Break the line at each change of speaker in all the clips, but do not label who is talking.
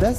10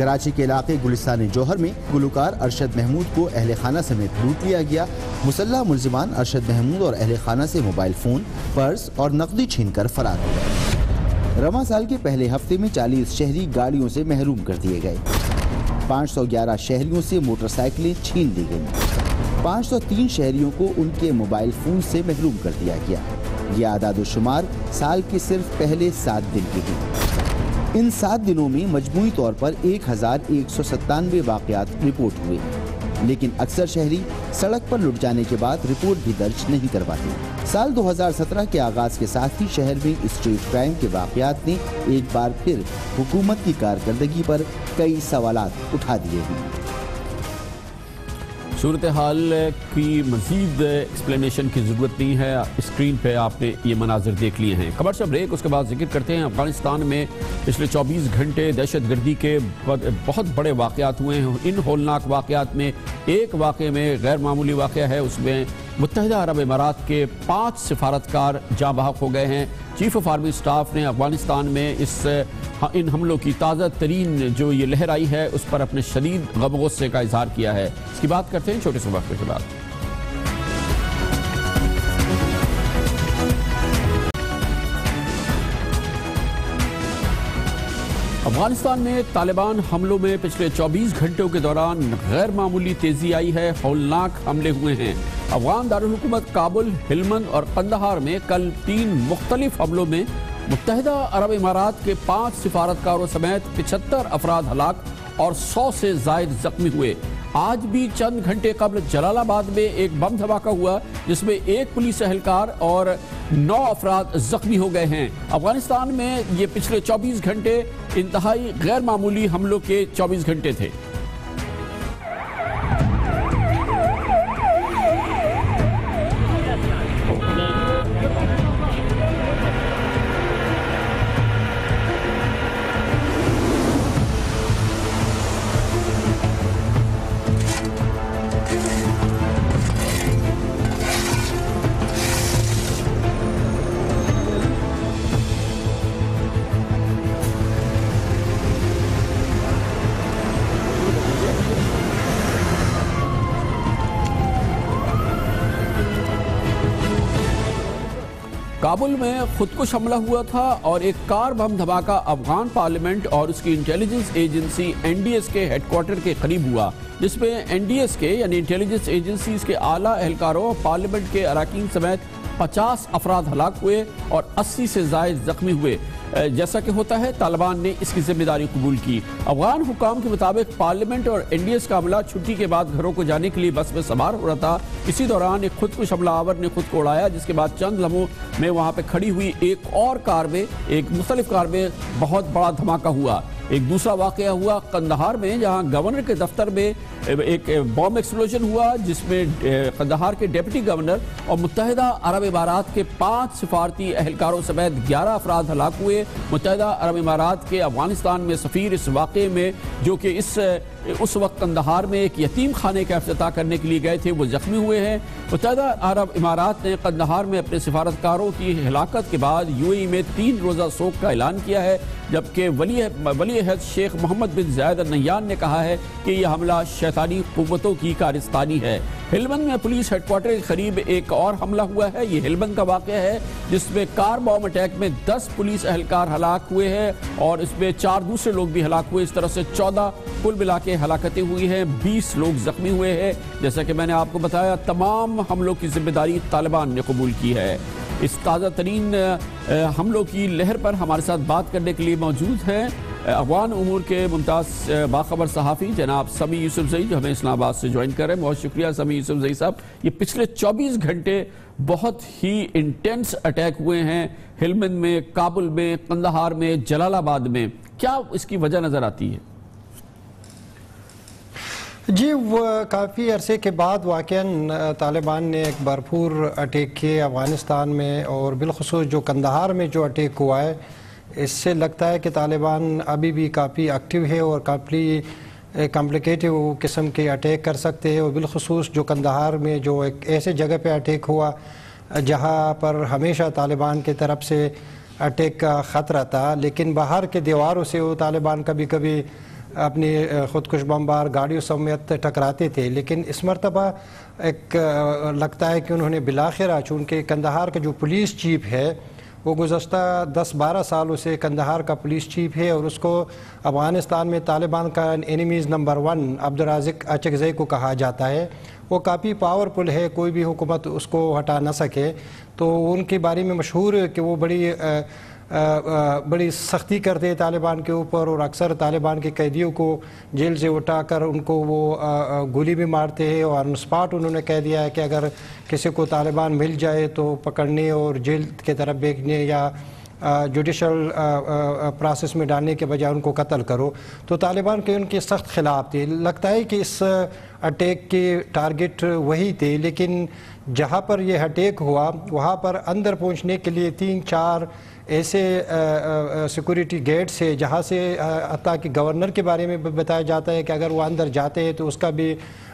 کراچی کے علاقے گلستان جوہر میں گلوکار ارشد محمود کو اہل خانہ سمیت لوٹ لیا گیا. مسلح ملزمان ارشد محمود اور اہل خانہ سے موبائل فون، پرس اور نقدی چھین کر فرار ہو گئے. رواں سال کے پہلے ہفتے میں 40 شہری گاڑیوں سے محروم کر دیے گئے. 511 شہریوں سے موٹر سائیکلیں چھین لی گئیں. 503 شہریوں کو ان کے موبائل فون سے محروم کر دیا گیا. یہ اعداد و شمار سال کے صرف پہلے 7 دن کے ہیں. ان 7 دنوں میں مجموعی طور پر 1197 واقعات رپورٹ ہوئے، لیکن اکثر شہری سڑک پر لٹ جانے کے بعد رپورٹ بھی درج نہیں کرواتے. سال 2017 کے آغاز کے ساتھ ہی شہر میں اسٹریٹ کرائم کے واقعات نے ایک بار پھر حکومت کی کارکردگی پر کئی سوالات اٹھا دیے ہیں.
صورتحال کی مزید ایکسپلینیشن کی ضرورت نہیں ہے، اسکرین پہ آپ نے یہ مناظر دیکھ لیے ہیں. کمرشل بریک، اس کے بعد ذکر کرتے ہیں. افغانستان میں پچھلے 24 گھنٹے دہشت گردی کے بہت بڑے واقعات ہوئے ہیں. ان ہولناک واقعات میں ایک واقعے میں غیر معمولی واقعہ ہے، اس میں متحدہ عرب امارات کے 5 سفارتکار جاں بحق ہو گئے ہیں. چیف آف آرمی سٹاف نے افغانستان میں ان حملوں کی تازہ ترین جو یہ لہر آئی ہے اس پر اپنے شدید غم و غصے کا اظہار کیا ہے. اس کی بات کرتے ہیں چھوٹے سے وقفے کے بعد. افغانستان میں طالبان حملوں میں پچھلے 24 گھنٹوں کے دوران غیر معمولی تیزی آئی ہے. ہولناک حملے ہوئے ہیں. افغان دارالحکومت کابل، ہلمند اور قندھار میں کل 3 مختلف حملوں میں متحدہ عرب امارات کے 5 سفارتکاروں سمیت 75 افراد ہلاک اور 100 سے زائد زخمی ہوئے. آج بھی چند گھنٹے قبل جلال آباد میں ایک بم دھماکہ ہوا جس میں 1 پولیس اہلکار اور 9 افراد زخمی ہو گئے ہیں. افغانستان میں یہ پچھلے 24 گھنٹے انتہائی غیر معمولی حملوں کے 24 گھنٹے تھے. کابل میں خودکش حملہ ہوا تھا اور ایک کار بم دھماکہ افغان پارلیمنٹ اور اس کی انٹیلیجنس ایجنسی NDS کے ہیڈ کوارٹر کے قریب ہوا، جس میں NDS کے یعنی انٹیلیجنس ایجنسیز کے اعلیٰ اہلکاروں اور پارلیمنٹ کے اراکین سمیت 50 افراد ہلاک ہوئے اور 80 سے زائد زخمی ہوئے. جیسا کہ ہوتا ہے طالبان نے اس کی ذمہ داری قبول کی. افغان حکام کے مطابق پارلیمنٹ اور NDS کا عملہ چھٹی کے بعد گھروں کو جانے کے لیے بس میں سوار ہو رہا تھا. اسی دوران ایک خودکش حملہ آور نے خود کو اڑایا، جس کے بعد چند لمحوں میں وہاں پہ کھڑی ہوئی ایک اور کار میں مختلف کار میں بہت بڑا دھماکہ ہوا. ایک دوسرا واقعہ ہوا قندھار میں، جہاں گورنر کے دفتر میں ایک بم ایکسپلوژن ہوا جس میں قندھار کے ڈیپٹی گورنر اور متحدہ عرب امارات کے 5 سفارتی اہلکاروں سمیت 11 افراد ہلاک ہوئے. متحدہ عرب امارات کے افغانستان میں سفیر اس واقعے میں، جو کہ اس وقت قندھار میں ایک یتیم خانے کا افتتاح کرنے کے لیے گئے تھے، وہ زخمی ہوئے ہیں. متحدہ عرب امارات نے قندھار میں اپنے سفارتکاروں کی ہلاکت کے بعد UAE میں 3 روزہ سوگ کا اعلان کیا ہے، جبکہ ولی عہد شیخ محمد بن زاید ال نہیان نے کہا ہے کہ یہ حملہ شیطانی قوتوں کی کارستانی ہے. ہلمند میں پولیس ہیڈ کوارٹر کے قریب ایک اور حملہ ہوا ہے. یہ ہلمند کا واقعہ ہے جس میں کار بم اٹیک میں 10 پولیس اہلکار ہلاک ہوئے ہیں اور اس میں 4 دوسرے لوگ بھی ہلاک ہوئے. اس طرح سے 14 کل ملا کے ہلاکتیں ہوئی ہیں، 20 لوگ زخمی ہوئے ہیں. جیسا کہ میں نے آپ کو بتایا، تمام حملوں کی ذمہ داری طالبان نے قبول کی ہے. اس تازہ ترین حملوں کی لہر پر ہمارے ساتھ بات کرنے کے لیے موجود ہیں افغان امور کے ممتاز باخبر صحافی جناب سمیع یوسفزئی، جو ہمیں اسلام آباد سے جوائن کر رہے ہیں. بہت شکریہ سمیع یوسفزئی صاحب. یہ پچھلے 24 گھنٹے بہت ہی انٹینس اٹیک ہوئے ہیں ہلمند میں، کابل میں، قندھار میں، جلال آباد میں. کیا اس کی وجہ نظر آتی ہے؟
جی، وہ کافی عرصے کے بعد واقعاً طالبان نے ایک بھرپور اٹیک کیے افغانستان میں، اور بالخصوص جو قندھار میں جو اٹیک ہوا ہے، اس سے لگتا ہے کہ طالبان ابھی بھی کافی ایکٹیو ہے اور کافی کمپلیکیٹو قسم کے اٹیک کر سکتے ہیں. اور بالخصوص جو قندھار میں جو ایک ایسے جگہ پہ اٹیک ہوا جہاں پر ہمیشہ طالبان کی طرف سے اٹیک کا خطرہ تھا، لیکن باہر کے دیواروں سے وہ طالبان کبھی کبھی اپنی خودکش بمبار گاڑیوں سمیت ٹکراتے تھے، لیکن اس مرتبہ ایک لگتا ہے کہ انہوں نے بالآخر چونکہ کندہار کا جو پولیس چیف ہے وہ گزشتہ 10-12 سالوں سے کندہار کا پولیس چیف ہے، اور اس کو افغانستان میں طالبان کا اینیمیز نمبر 1 عبدالرازق اچکزئی کو کہا جاتا ہے. وہ کافی پاورفل ہے، کوئی بھی حکومت اس کو ہٹا نہ سکے. تو ان کے بارے میں مشہور ہے کہ وہ بڑی سختی کرتے ہیں طالبان کے اوپر، اور اکثر طالبان کے قیدیوں کو جیل سے اٹھا کر ان کو وہ گولی بھی مارتے ہیں. اور آن اسپاٹ انہوں نے کہہ دیا ہے کہ اگر کسی کو طالبان مل جائے تو پکڑنے اور جیل کی طرف بھیجنے یا جوڈیشل پروسیس میں ڈالنے کے بجائے ان کو قتل کرو. تو طالبان کے ان کے سخت خلاف تھے. لگتا ہے کہ اس اٹیک کے ٹارگٹ وہی تھے، لیکن جہاں پر یہ اٹیک ہوا وہاں پر اندر پہنچنے کے لیے 3-4 ایسے سیکورٹی گیٹس ہے جہاں سے حتیٰ کہ گورنر کے بارے میں بتایا جاتا ہے کہ اگر وہ اندر جاتے ہیں تو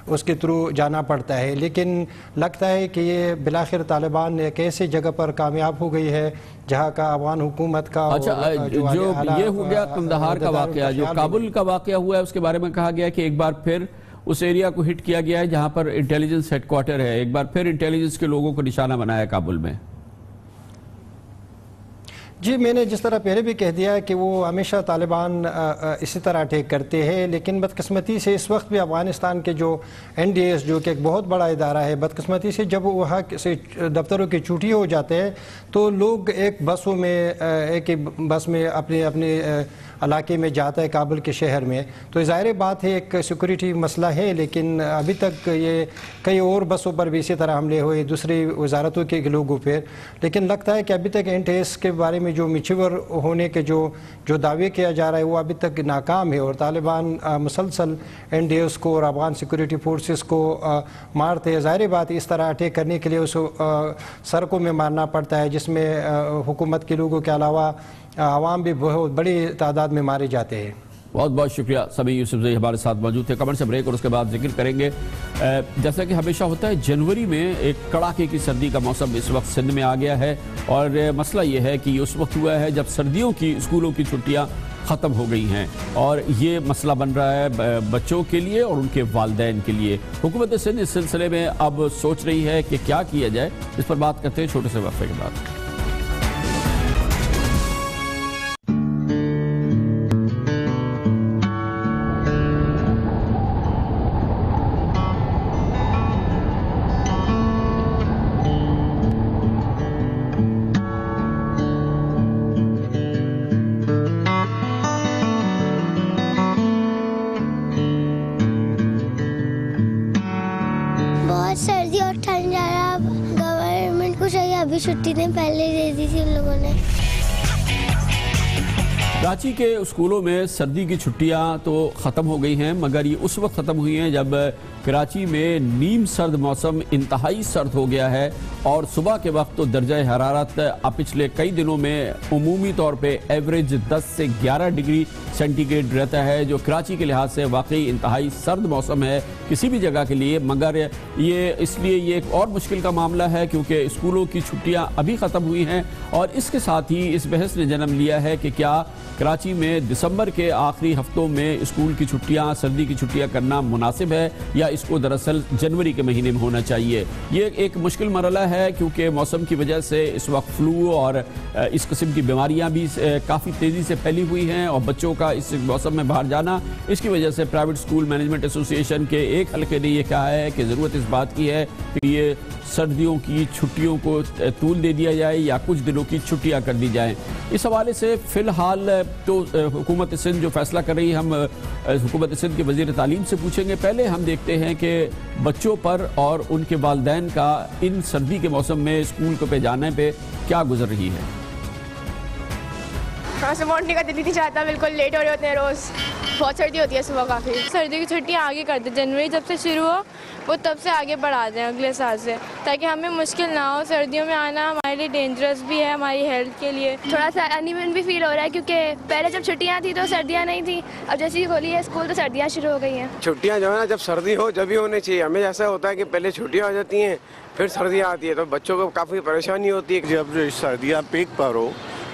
اس کے تھرو جانا پڑتا ہے. لیکن لگتا ہے کہ یہ بالآخر طالبان ایک ایسی جگہ پر کامیاب ہو گئی ہے جہاں کا افغان حکومت کا
اچھا جو یہ ہو گیا کندہار کا واقعہ، جو کابل کا واقعہ ہوا ہے اس کے بارے میں کہا گیا کہ ایک بار پھر اس ایریا کو ہٹ کیا گیا ہے جہاں پر انٹیلیجنس ہیڈ کوارٹر ہے، ایک بار پھر انٹیلیجنس کے لوگوں کو نشانہ بنایا کابل میں.
جی میں نے جس طرح پہلے بھی کہہ دیا ہے کہ وہ ہمیشہ طالبان اسی طرح اٹیک کرتے ہیں، لیکن بدقسمتی سے اس وقت بھی افغانستان کے جو NDS جو کہ ایک بہت بڑا ادارہ ہے، بدقسمتی سے جب وہاں سے دفتروں کی چھٹی ہو جاتے ہیں تو لوگ ایک بس میں اپنے علاقے میں جاتا ہے کابل کے شہر میں. تو ظاہر بات ہے ایک سیکورٹی مسئلہ ہے، لیکن ابھی تک یہ کئی اور بسوں پر بھی اسی طرح حملے ہوئے دوسری وزارتوں کے لوگوں پر. لیکن لگتا ہے کہ ابھی تک NTS کے بارے میں جو میچور ہونے کے جو دعوے کیا جا رہا ہے وہ ابھی تک ناکام ہے، اور طالبان مسلسل NDS کو اور افغان سیکورٹی فورسز کو مارتے ہیں. ظاہر بات اس طرح اٹیک کرنے کے لیے اس سڑکوں میں مارنا پڑتا ہے جس میں حکومت کے لوگوں کے علاوہ عوام بھی بہت بڑی تعداد میں مارے جاتے ہیں.
بہت بہت شکریہ. سمیع یوسفزئی ہمارے ساتھ موجود تھے. کمر سے بریک اور اس کے بعد ذکر کریں گے. جیسا کہ ہمیشہ ہوتا ہے جنوری میں ایک کڑاکے کی سردی کا موسم اس وقت سندھ میں آ گیا ہے، اور مسئلہ یہ ہے کہ یہ اس وقت ہوا ہے جب سردیوں کی اسکولوں کی چھٹیاں ختم ہو گئی ہیں، اور یہ مسئلہ بن رہا ہے بچوں کے لیے اور ان کے والدین کے لیے. حکومت سندھ اس سلسلے میں اب سوچ رہی ہے کہ کیا کیا جائے. اس پر بات کرتے ہیں چھوٹے سے وقفے کے بعد.
سردی اور ٹھنڈ جا رہا، گورنمنٹ کو چاہیے ابھی چھٹی دیں، پہلے دے دی تھی ان لوگوں نے.
کراچی کے اسکولوں میں سردی کی چھٹیاں تو ختم ہو گئی ہیں، مگر یہ اس وقت ختم ہوئی ہیں جب کراچی میں نیم سرد موسم انتہائی سرد ہو گیا ہے، اور صبح کے وقت تو درجہ حرارت پچھلے کئی دنوں میں عمومی طور پہ ایوریج 10 سے 11 ڈگری سینٹی گریڈ رہتا ہے، جو کراچی کے لحاظ سے واقعی انتہائی سرد موسم ہے کسی بھی جگہ کے لیے. مگر یہ اس لیے یہ ایک اور مشکل کا معاملہ ہے کیونکہ اسکولوں کی چھٹیاں ابھی ختم ہوئی ہیں، اور اس کے ساتھ ہی اس بحث نے جنم لیا ہے کہ کیا کراچی میں دسمبر کے آخری ہفتوں میں اسکول کی چھٹیاں، سردی کی چھٹیاں کرنا مناسب ہے، یا اس کو دراصل جنوری کے مہینے میں ہونا چاہیے. یہ ایک مشکل مرحلہ ہے کیونکہ موسم کی وجہ سے اس وقت فلو اور اس قسم کی بیماریاں بھی کافی تیزی سے پھیلی ہوئی ہیں، اور بچوں کا اس موسم میں باہر جانا، اس کی وجہ سے پرائیویٹ اسکول مینجمنٹ ایسوسی ایشن کے ایک حلقے نے یہ کہا ہے کہ ضرورت اس بات کی ہے کہ یہ سردیوں کی چھٹیوں کو طول دے دیا جائے یا کچھ دنوں کی چھٹیاں کر دی جائیں. اس حوالے سے فی الحال تو حکومت سندھ جو فیصلہ کر رہی ہے، ہم حکومت سندھ کے وزیر تعلیم سے پوچھیں گے. پہلے ہم دیکھتے ہیں کہ بچوں پر اور ان کے والدین کا ان سردی کے موسم میں اسکول کو پہ جانے پہ کیا گزر رہی ہے.
ہاں سے مارننگ کا دل ہی نہیں چاہتا، بالکل لیٹ ہو رہے ہوتے ہیں روز، بہت سردی ہوتی ہے صبح کافی. سردی کی چھٹیاں آگے کر دیں، جنوری جب سے شروع ہو وہ تب سے آگے بڑھا دیں اگلے سال سے، تاکہ ہمیں مشکل نہ ہو. سردیوں میں آنا ہمارے لیے ڈینجرس بھی ہے، ہماری ہیلتھ کے لیے.
تھوڑا سا انیون بھی فیل ہو رہا ہے کیونکہ پہلے جب چھٹیاں تھیں تو سردیاں نہیں تھیں، اب جیسے ہی کھولی ہے اسکول تو سردیاں شروع ہو گئی ہیں.
چھٹیاں جو ہے نا جب سردی ہو جب ہی ہونی چاہیے. ہمیں ایسا ہوتا ہے کہ پہلے چھٹیاں ہو جاتی ہیں پھر سردیاں آتی ہے تو بچوں کو کافی پریشانی ہوتی ہے.
جب سردیاں پیک پر ہو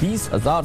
20,000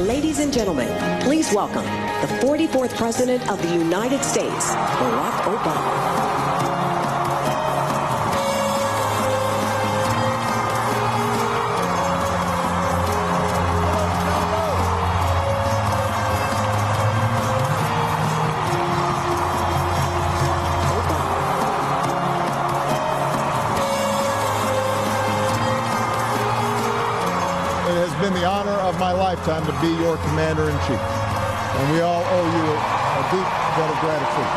Ladies and gentlemen, please welcome the 44th President of the United States, Barack Obama.
My lifetime to be your commander-in-chief, and we all owe you a deep debt of gratitude.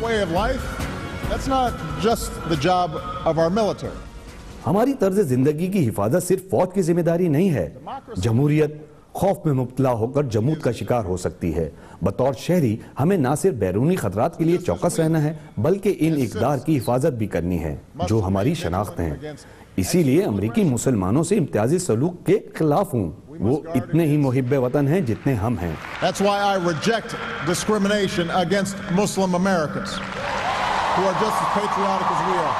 Way of life, That's not just the job of our military.
ہماری طرز زندگی کی حفاظت صرف فوج کی ذمہ داری نہیں ہے. جمہوریت خوف میں مبتلا ہو کر جمود کا شکار ہو سکتی ہے. بطور شہری ہمیں نہ صرف بیرونی خطرات کے لیے چوکس رہنا ہے بلکہ ان اقدار کی حفاظت بھی کرنی ہے جو ہماری شناخت ہیں. اسی لیے امریکی مسلمانوں سے امتیازی سلوک کے خلاف ہوں. وہ اتنے ہی محب وطن ہیں جتنے ہم ہیں.
That's why I reject discrimination against Muslim Americans who are just as patriotic as we are.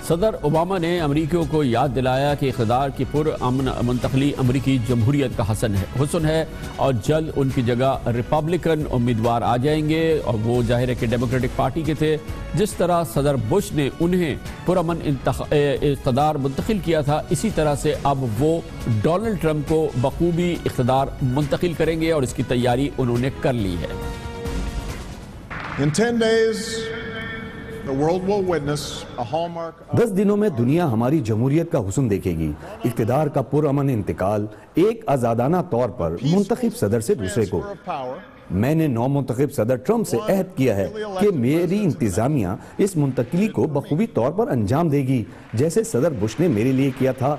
صدر اوباما نے امریکیوں کو یاد دلایا کہ اقتدار کی پرامن منتقلی امریکی جمہوریت کا حسن ہے اور جلد ان کی جگہ ریپبلکن امیدوار آ جائیں گے. اور وہ ظاہر ہے کہ ڈیموکریٹک پارٹی کے تھے. جس طرح صدر بش نے انہیں پرامن اقتدار منتقل کیا تھا اسی طرح سے اب وہ ڈونلڈ ٹرمپ کو بخوبی اقتدار منتقل کریں گے اور اس کی تیاری انہوں نے کر لی ہے.
In 10 days, the world will witness a hallmark of
10 دنوں میں دنیا ہماری جمہوریت کا حسن دیکھے گی. اقتدار کا پرامن انتقال ایک آزادانہ طور پر منتخب صدر سے دوسرے کو. میں نے نو منتخب صدر ٹرمپ سے عہد کیا ہے کہ میری انتظامیہ اس منتقلی کو بخوبی طور پر انجام دے گی جیسے صدر بش نے میرے لیے کیا تھا.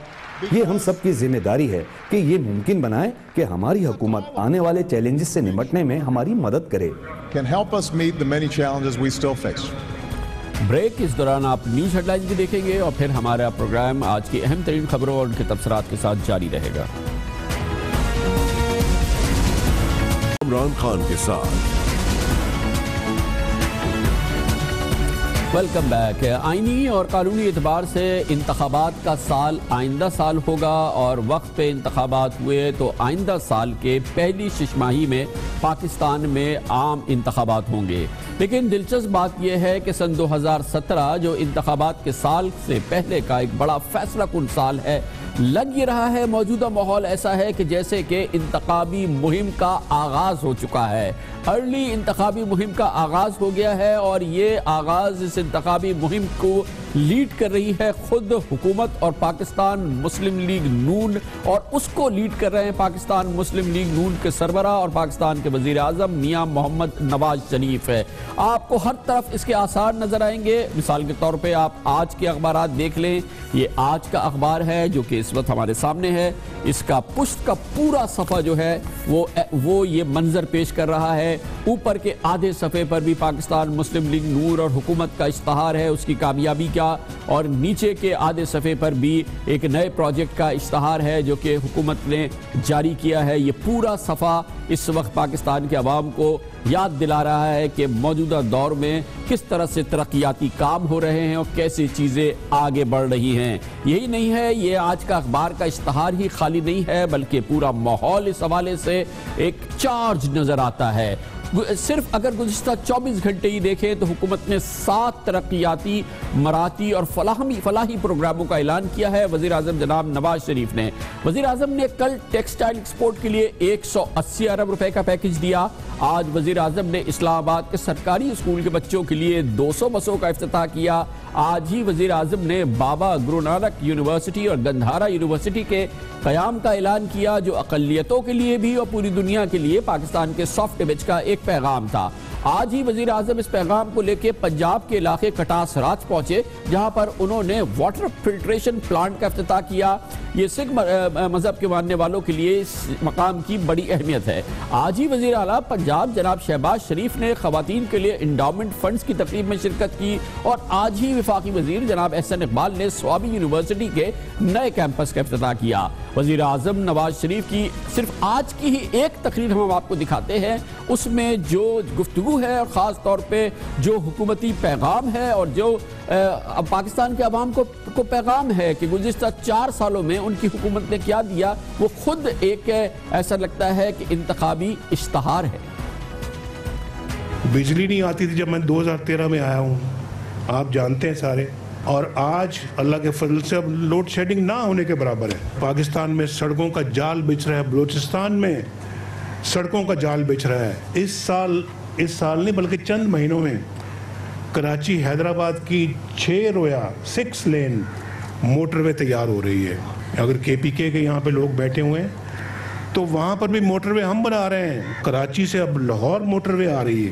یہ ہم سب کی ذمہ داری ہے کہ یہ ممکن بنائے کہ ہماری حکومت آنے والے چیلنجز سے نمٹنے میں ہماری مدد کرے.
can help us meet the many challenges we still face.
Break. اس دوران آپ نیوز ہیڈ لائنز بھی دیکھیں گے اور پھر ہمارا پروگرام آج کی اہم ترین خبروں اور ان کے تبصرات کے ساتھ جاری رہے گا.
عمران خان کے ساتھ
ویلکم بیک. آئینی اور قانونی اعتبار سے انتخابات کا سال آئندہ سال ہوگا اور وقت پہ انتخابات ہوئے تو آئندہ سال کے پہلی شش ماہی میں پاکستان میں عام انتخابات ہوں گے. لیکن دلچسپ بات یہ ہے کہ سن 2017 جو انتخابات کے سال سے پہلے کا ایک بڑا فیصلہ کن سال ہے. لگ یہ رہا ہے موجودہ ماحول ایسا ہے کہ جیسے کہ انتخابی مہم کا آغاز ہو چکا ہے. ارلی انتخابی مہم کا آغاز ہو گیا ہے اور یہ آغاز اس انتخابی مہم کو لیڈ کر رہی ہے خود حکومت اور پاکستان مسلم لیگ نون, اور اس کو لیڈ کر رہے ہیں پاکستان مسلم لیگ نون کے سربراہ اور پاکستان کے وزیر اعظم میاں محمد نواز شریف ہے. آپ کو ہر طرف اس کے آثار نظر آئیں گے. مثال کے طور پہ آپ آج کے اخبارات دیکھ لیں. یہ آج کا اخبار ہے جو کہ اس وقت ہمارے سامنے ہے. اس کا پشت کا پورا صفحہ جو ہے وہ یہ منظر پیش کر رہا ہے. اوپر کے آدھے صفحے پر بھی پاکستان مسلم لیگ نون اور حکومت کا اشتہار ہے, اس کی کامیابی کا, اور نیچے کے آدھے صفحے پر بھی ایک نئے پروجیکٹ کا اشتہار ہے جو کہ حکومت نے جاری کیا ہے. یہ پورا صفحہ اس وقت پاکستان کے عوام کو یاد دلا رہا ہے کہ موجودہ دور میں کس طرح سے ترقیاتی کام ہو رہے ہیں اور کیسی چیزیں آگے بڑھ رہی ہیں. یہی نہیں ہے, یہ آج کا اخبار کا اشتہار ہی خالی نہیں ہے بلکہ پورا ماحول اس حوالے سے ایک چارج نظر آتا ہے. صرف اگر گزشتہ 24 گھنٹے ہی دیکھیں تو حکومت نے 7 ترقیاتی مراتی اور فلاحی پروگراموں کا اعلان کیا ہے. وزیر اعظم جناب نواز شریف نے وزیر اعظم نے کل ٹیکسٹائل ایکسپورٹ کے لیے 180 ارب روپے کا پیکج دیا. آج وزیر اعظم نے اسلام آباد کے سرکاری اسکول کے بچوں کے لیے 200 بسوں کا افتتاح کیا. آج ہی وزیر اعظم نے بابا گرو نانک یونیورسٹی اور گندھارا یونیورسٹی کے قیام کا اعلان کیا جو اقلیتوں کے لیے بھی اور پوری دنیا کے لیے پاکستان کے سافٹ امیج کا ایک پیغام تھا. آج ہی وزیر اعظم اس پیغام کو لے کے پنجاب کے علاقے کٹاس راج پہنچے جہاں پر انہوں نے واٹر فلٹریشن پلانٹ کا افتتاح کیا. یہ سکھ مذہب کے ماننے والوں کے لیے اس مقام کی بڑی اہمیت ہے. آج ہی وزیر اعلیٰ پنجاب جناب شہباز شریف نے خواتین کے لیے انڈاؤمنٹ فنڈز کی تقریب میں شرکت کی, اور آج ہی وفاقی وزیر جناب احسن اقبال نے سوابی یونیورسٹی کے نئے کیمپس کا افتتاح کیا. وزیر اعظم نواز شریف کی صرف آج کی ہی ایک تقریر ہم آپ کو دکھاتے ہیں. اس میں جو گفتگو ہے اور خاص طور پہ جو حکومتی پیغام ہے اور جو پاکستان کے عوام کو پیغام ہے کہ گزشتہ 4 سالوں میں ان کی حکومت نے کیا دیا, وہ خود ایک ایسا لگتا ہے کہ انتخابی اشتہار ہے.
بجلی نہیں آتی تھی جب میں 2013 میں آیا ہوں, آپ جانتے ہیں سارے, اور آج اللہ کے فضل سے اب لوڈ شیڈنگ نہ ہونے کے برابر ہے. پاکستان میں سڑکوں کا جال بچھ رہا ہے, بلوچستان میں سڑکوں کا جال بچھ رہا ہے. اس سال نہیں بلکہ چند مہینوں میں کراچی حیدرآباد کی 6 لین موٹر وے تیار ہو رہی ہے. اگر KPK کے یہاں پہ لوگ بیٹھے ہوئے ہیں تو وہاں پر بھی موٹر وے ہم بنا رہے ہیں. کراچی سے اب لاہور موٹر وے آ رہی ہے.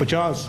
50।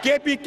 KPK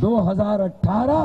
2018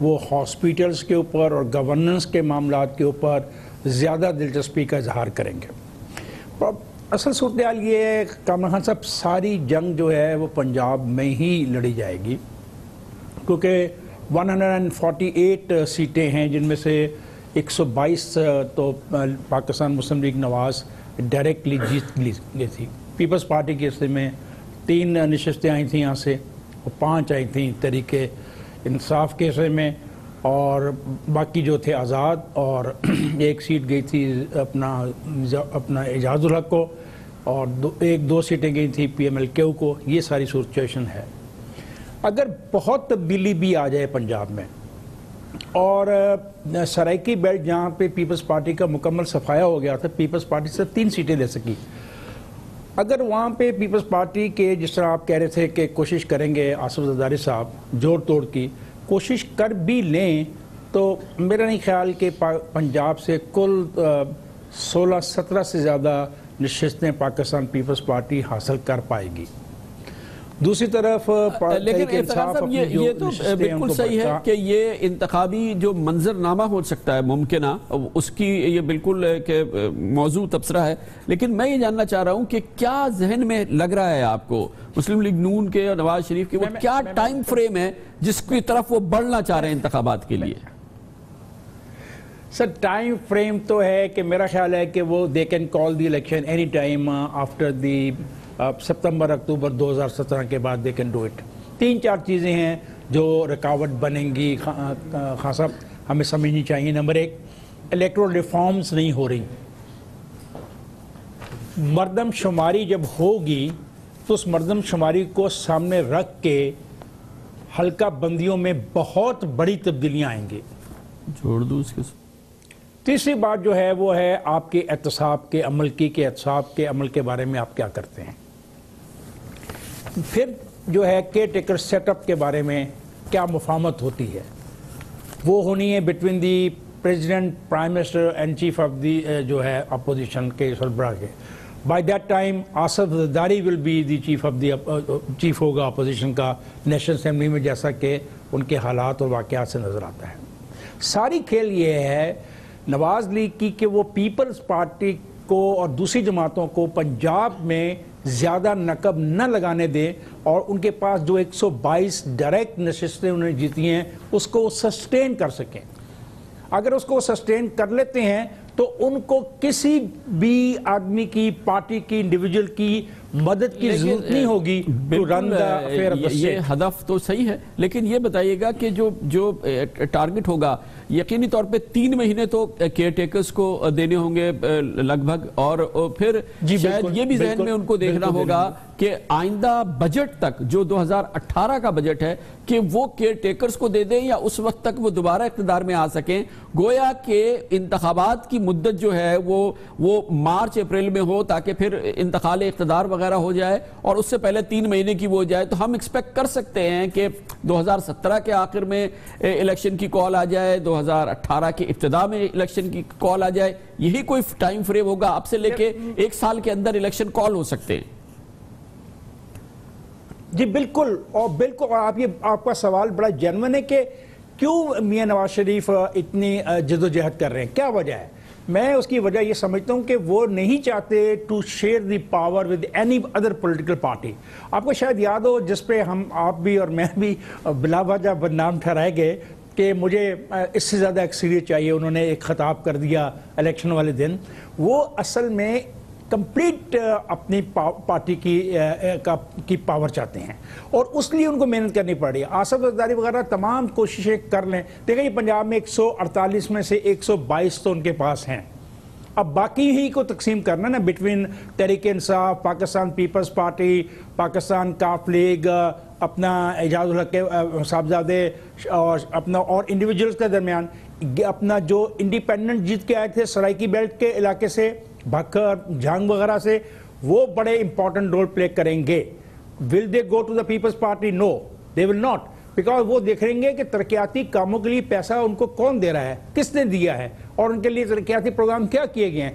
وہ ہاسپیٹلز کے اوپر اور گورننس کے معاملات کے اوپر زیادہ دلچسپی کا اظہار کریں گے۔ اصل صورتحال یہ ہے کامران خان صاحب، ساری جنگ جو ہے وہ پنجاب میں ہی لڑی جائے گی، کیونکہ 148 سیٹیں ہیں جن میں سے 122 تو پاکستان مسلم لیگ نواز ڈائریکٹلی جیت لی تھی۔ پیپلز پارٹی کے حصے میں 3 نشستیں آئی تھیں یہاں سے، اور 5 آئی تھیں تحریک انصاف کے حصے میں، اور باقی جو تھے آزاد، اور 1 سیٹ گئی تھی اپنا اعجاز الحق کو، اور 2 سیٹیں گئی تھیں پی ایم ایل کیو کو۔ یہ ساری سچویشن ہے۔ اگر بہت تبدیلی بھی آ جائے پنجاب میں، اور سرائکی بیلٹ جہاں پہ پیپلز پارٹی کا مکمل صفایا ہو گیا تھا، پیپلز پارٹی سے 3 سیٹیں لے سکی، اگر وہاں پہ پیپلز پارٹی کے جس طرح آپ کہہ رہے تھے کہ کوشش کریں گے آصف زرداری صاحب جوڑ توڑ کی کوشش کر بھی لیں، تو میرا نہیں خیال کہ پنجاب سے کل 16-17 سے زیادہ نشستیں پاکستان پیپلز پارٹی حاصل کر پائے گی۔ دوسری طرف
لیکن صاحب یہ تو بالکل صحیح ہے کہ یہ انتخابی جو منظر نامہ ہو سکتا ہے ممکنہ، اس کی یہ بالکل کہ موضوع تبصرہ ہے، لیکن میں یہ جاننا چاہ رہا ہوں کہ کیا ذہن میں لگ رہا ہے آپ کو مسلم لیگ نون کے اور نواز شریف کے، وہ کیا ٹائم فریم ہے جس کی طرف وہ بڑھنا چاہ رہے ہیں انتخابات کے لیے؟
سر ٹائم فریم تو ہے کہ میرا خیال ہے کہ وہ they can call the election any time after the September October 2017 کے بعد دے کین ڈو اٹ۔ 3-4 چیزیں ہیں جو رکاوٹ بنیں گی خان صاحب ہمیں سمجھنی چاہیے۔ نمبر 1، الیکٹورل ریفارمز نہیں ہو رہی۔ مردم شماری جب ہوگی تو اس مردم شماری کو سامنے رکھ کے حلقہ بندیوں میں بہت بڑی تبدیلیاں آئیں گی۔
جوڑ دو اس کے۔
تیسری بات جو ہے وہ ہے آپ کے احتساب کے عمل کی، کہ احتساب کے عمل کے بارے میں آپ کیا کرتے ہیں۔ پھر جو ہے کیئر ٹیکر سیٹ اپ کے بارے میں کیا مفاہمت ہوتی ہے، وہ ہونی ہے between the president, prime minister and chief of the جو ہے اپوزیشن کے سربراہ کے۔ By that time Asif Zardari will be the chief ہوگا اپوزیشن کا نیشنل اسمبلی میں، جیسا کہ ان کے حالات اور واقعات سے نظر آتا ہے۔ ساری کھیل یہ ہے نواز لیگ کی کہ وہ پیپلز پارٹی کو اور دوسری جماعتوں کو پنجاب میں زیادہ نقب نہ لگانے دیں، اور ان کے پاس جو 122 ڈائریکٹ نشستیں انہوں نے جیتی ہیں اس کو سسٹین کر سکیں۔ اگر اس کو سسٹین کر لیتے ہیں تو ان کو کسی بھی آدمی کی، پارٹی کی، انڈیویجول کی مدد کی ضرورت نہیں ہوگی to run the affair of the state.
یہ ہدف تو صحیح ہے، لیکن یہ بتائیے گا کہ جو ٹارگٹ ہوگا یقینی طور پہ 3 مہینے تو کیئر ٹیکرز کو دینے ہوں گے لگ بھگ، اور پھر شاید یہ بھی ذہن میں ان کو دیکھنا ہوگا کہ آئندہ بجٹ تک جو 2018 کا بجٹ ہے کہ وہ کیئر ٹیکرز کو دے دیں، یا اس وقت تک وہ دوبارہ اقتدار میں آ سکیں۔ گویا کہ انتخابات کی مدت جو ہے وہ مارچ اپریل میں ہو، تاکہ پھر انتقال اقتدار وغیرہ ہو جائے، اور اس سے پہلے 3 مہینے کی وہ ہو جائے۔ تو ہم ایکسپیکٹ کر سکتے ہیں کہ 2017 کے آخر میں الیکشن کی کال آ جائے، 2018 کے ابتدا میں الیکشن کی کال آ جائے۔ یہی کوئی ٹائم فریم ہوگا اب سے لے کے 1 سال کے اندر الیکشن کال ہو سکتے ہیں؟
جی بالکل، اور بالکل آپ کا سوال بڑا جینوئن ہے کہ کیوں میاں نواز شریف اتنی جدوجہد کر رہے ہیں، کیا وجہ ہے؟ میں اس کی وجہ یہ سمجھتا ہوں کہ وہ نہیں چاہتے to share the power with any other political party. آپ کو شاید یاد ہو، جس پہ آپ بھی اور میں بھی بلا وجہ بدنام ٹھہرائے گئے کہ مجھے اس سے زیادہ اکثریت چاہیے، انہوں نے ایک خطاب کر دیا الیکشن والے دن۔ وہ اصل میں کمپلیٹ اپنی پارٹی کی پاور چاہتے ہیں، اور اس لیے ان کو محنت کرنی پڑ رہی ہے۔ آصف زرداری وغیرہ تمام کوششیں کر لیں، دیکھیں یہ پنجاب میں 148 میں سے 122 تو ان کے پاس ہیں، اب باقی ہی کو تقسیم کرنا نا between Tehreek Insaf, Pakistan Peoples party, Pakistan کاف لیگ، اپنا اعجاز الحق کے صاحبزادے اور اپنا اور انڈیویجولز کے درمیان، اپنا جو انڈیپینڈنٹ جیت کے آئے تھے سرائکی بیلٹ کے علاقے سے، بھکر، جھانگ وغیرہ سے، وہ بڑے امپورٹنٹ رول پلے کریں گے۔ Will they go to the Peoples Party? No, they will not, because وہ دیکھیں گے کہ ترقیاتی کاموں کے لیے پیسہ ان کو کون دے رہا ہے، کس نے دیا ہے، اور ان کے لیے ترقیاتی پروگرام کیا کیے گئے ہیں۔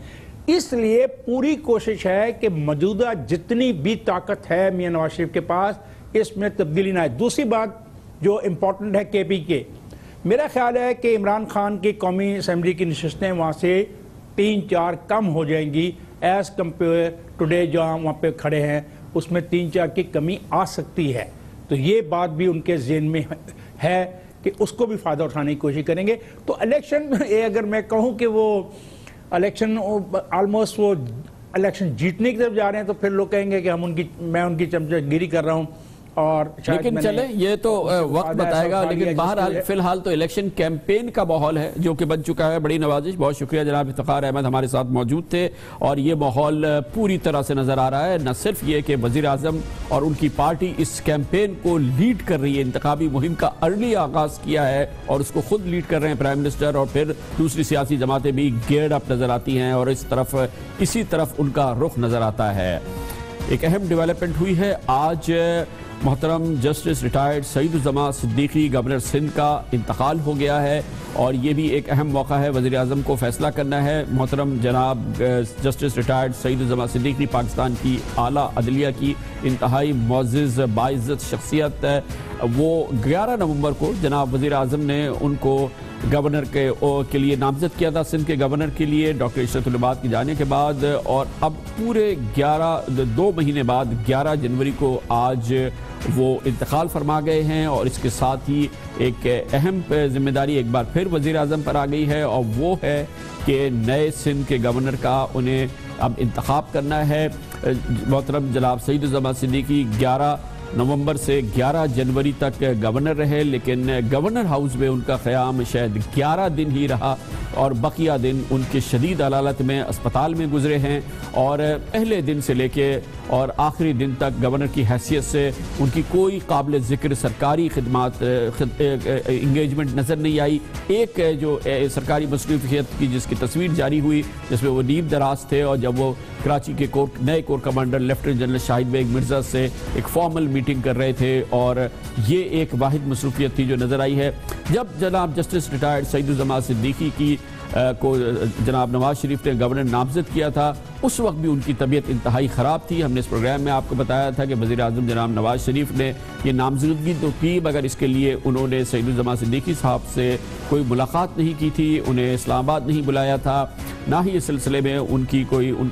اس لیے پوری کوشش ہے کہ موجودہ جتنی بھی طاقت ہے میاں نواز شریف کے پاس، اس میں تبدیلی نہ آئے۔ دوسری بات جو امپورٹنٹ ہے کے پی کے، میرا خیال ہے کہ عمران خان کی قومی اسمبلی کی نشستیں وہاں سے 3-4 کم ہو جائیں گی ایز کمپیئر ٹوڈے جہاں وہاں پہ کھڑے ہیں، اس میں 3-4 کی کمی آ سکتی ہے. تو یہ بات بھی ان کے ذہن میں ہے کہ اس کو بھی فائدہ اٹھانے کی کوشش کریں گے. تو الیکشن اگر میں کہوں کہ وہ الیکشن آلموسٹ وہ الیکشن جیتنے کی طرف جا رہے ہیں تو پھر لوگ کہیں گے کہ میں ان کی چمچہ گیری کر رہا ہوں. اور
لیکن چلیں یہ تو وقت بتائے گا، لیکن بہرحال فی الحال تو الیکشن کیمپین کا ماحول ہے جو کہ بن چکا ہے. بڑی نوازش، بہت شکریہ جناب افتخار احمد ہمارے ساتھ موجود تھے. اور یہ ماحول پوری طرح سے نظر آ رہا ہے، نہ صرف یہ کہ وزیر اعظم اور ان کی پارٹی اس کیمپین کو لیڈ کر رہی ہے، انتخابی مہم کا ارلی آغاز کیا ہے اور اس کو خود لیڈ کر رہے ہیں پرائم منسٹر، اور پھر دوسری سیاسی جماعتیں بھی گیئرڈ اپ نظر آتی ہیں اور اسی طرف ان کا رخ نظر آتا ہے. ایک اہم ڈیولپمنٹ ہوئی ہے آج، محترم جسٹس ریٹائرڈ سعید الزماں صدیقی گورنر سندھ کا انتقال ہو گیا ہے، اور یہ بھی ایک اہم موقع ہے وزیر اعظم کو فیصلہ کرنا ہے. محترم جناب جسٹس ریٹائرڈ سعید الزماں صدیقی پاکستان کی اعلیٰ عدلیہ کی انتہائی معزز باعزت شخصیت، وہ 11 نومبر کو جناب وزیر اعظم نے ان کو گورنر کے لیے نامزد کیا تھا، سندھ کے گورنر کے لیے ڈاکٹر عشرت العباد کے جانے کے بعد، اور اب پورے 2 مہینے بعد 11 جنوری کو آج وہ انتقال فرما گئے ہیں. اور اس کے ساتھ ہی ایک اہم ذمہ داری ایک بار پھر وزیر اعظم پر آ گئی ہے، اور وہ ہے کہ نئے سندھ کے گورنر کا انہیں اب انتخاب کرنا ہے. محترم جناب سعید الزماں صدیقی 11 نومبر سے 11 جنوری تک گورنر رہے، لیکن گورنر ہاؤس میں ان کا قیام شاید 11 دن ہی رہا، اور بقیہ دن ان کے شدید علالت میں اسپتال میں گزرے ہیں. اور پہلے دن سے لے کے اور آخری دن تک گورنر کی حیثیت سے ان کی کوئی قابل ذکر سرکاری خدمات انگیجمنٹ نظر نہیں آئی. ایک جو سرکاری مصروفیت کی جس کی تصویر جاری ہوئی جس میں وہ نیب دراز تھے، اور جب وہ کراچی کے نئے کور کمانڈر لیفٹیننٹ جنرل شاہد بیگ مرزا سے ایک فارمل میٹنگ کر رہے تھے، اور یہ ایک واحد مصروفیت تھی جو نظر آئی ہے. جب جناب جسٹس ریٹائرڈ سعید الزماں صدیقی کو جناب نواز شریف نے گورنر نامزد کیا تھا، اس وقت بھی ان کی طبیعت انتہائی خراب تھی. ہم نے اس پروگرام میں آپ کو بتایا تھا کہ وزیر اعظم جناب نواز شریف نے یہ نامزدگی تو کی، مگر اس کے لیے انہوں نے سعید الزماں صدیقی صاحب سے کوئی ملاقات نہیں کی تھی، انہیں اسلام آباد نہیں بلایا تھا، نہ ہی اس سلسلے میں ان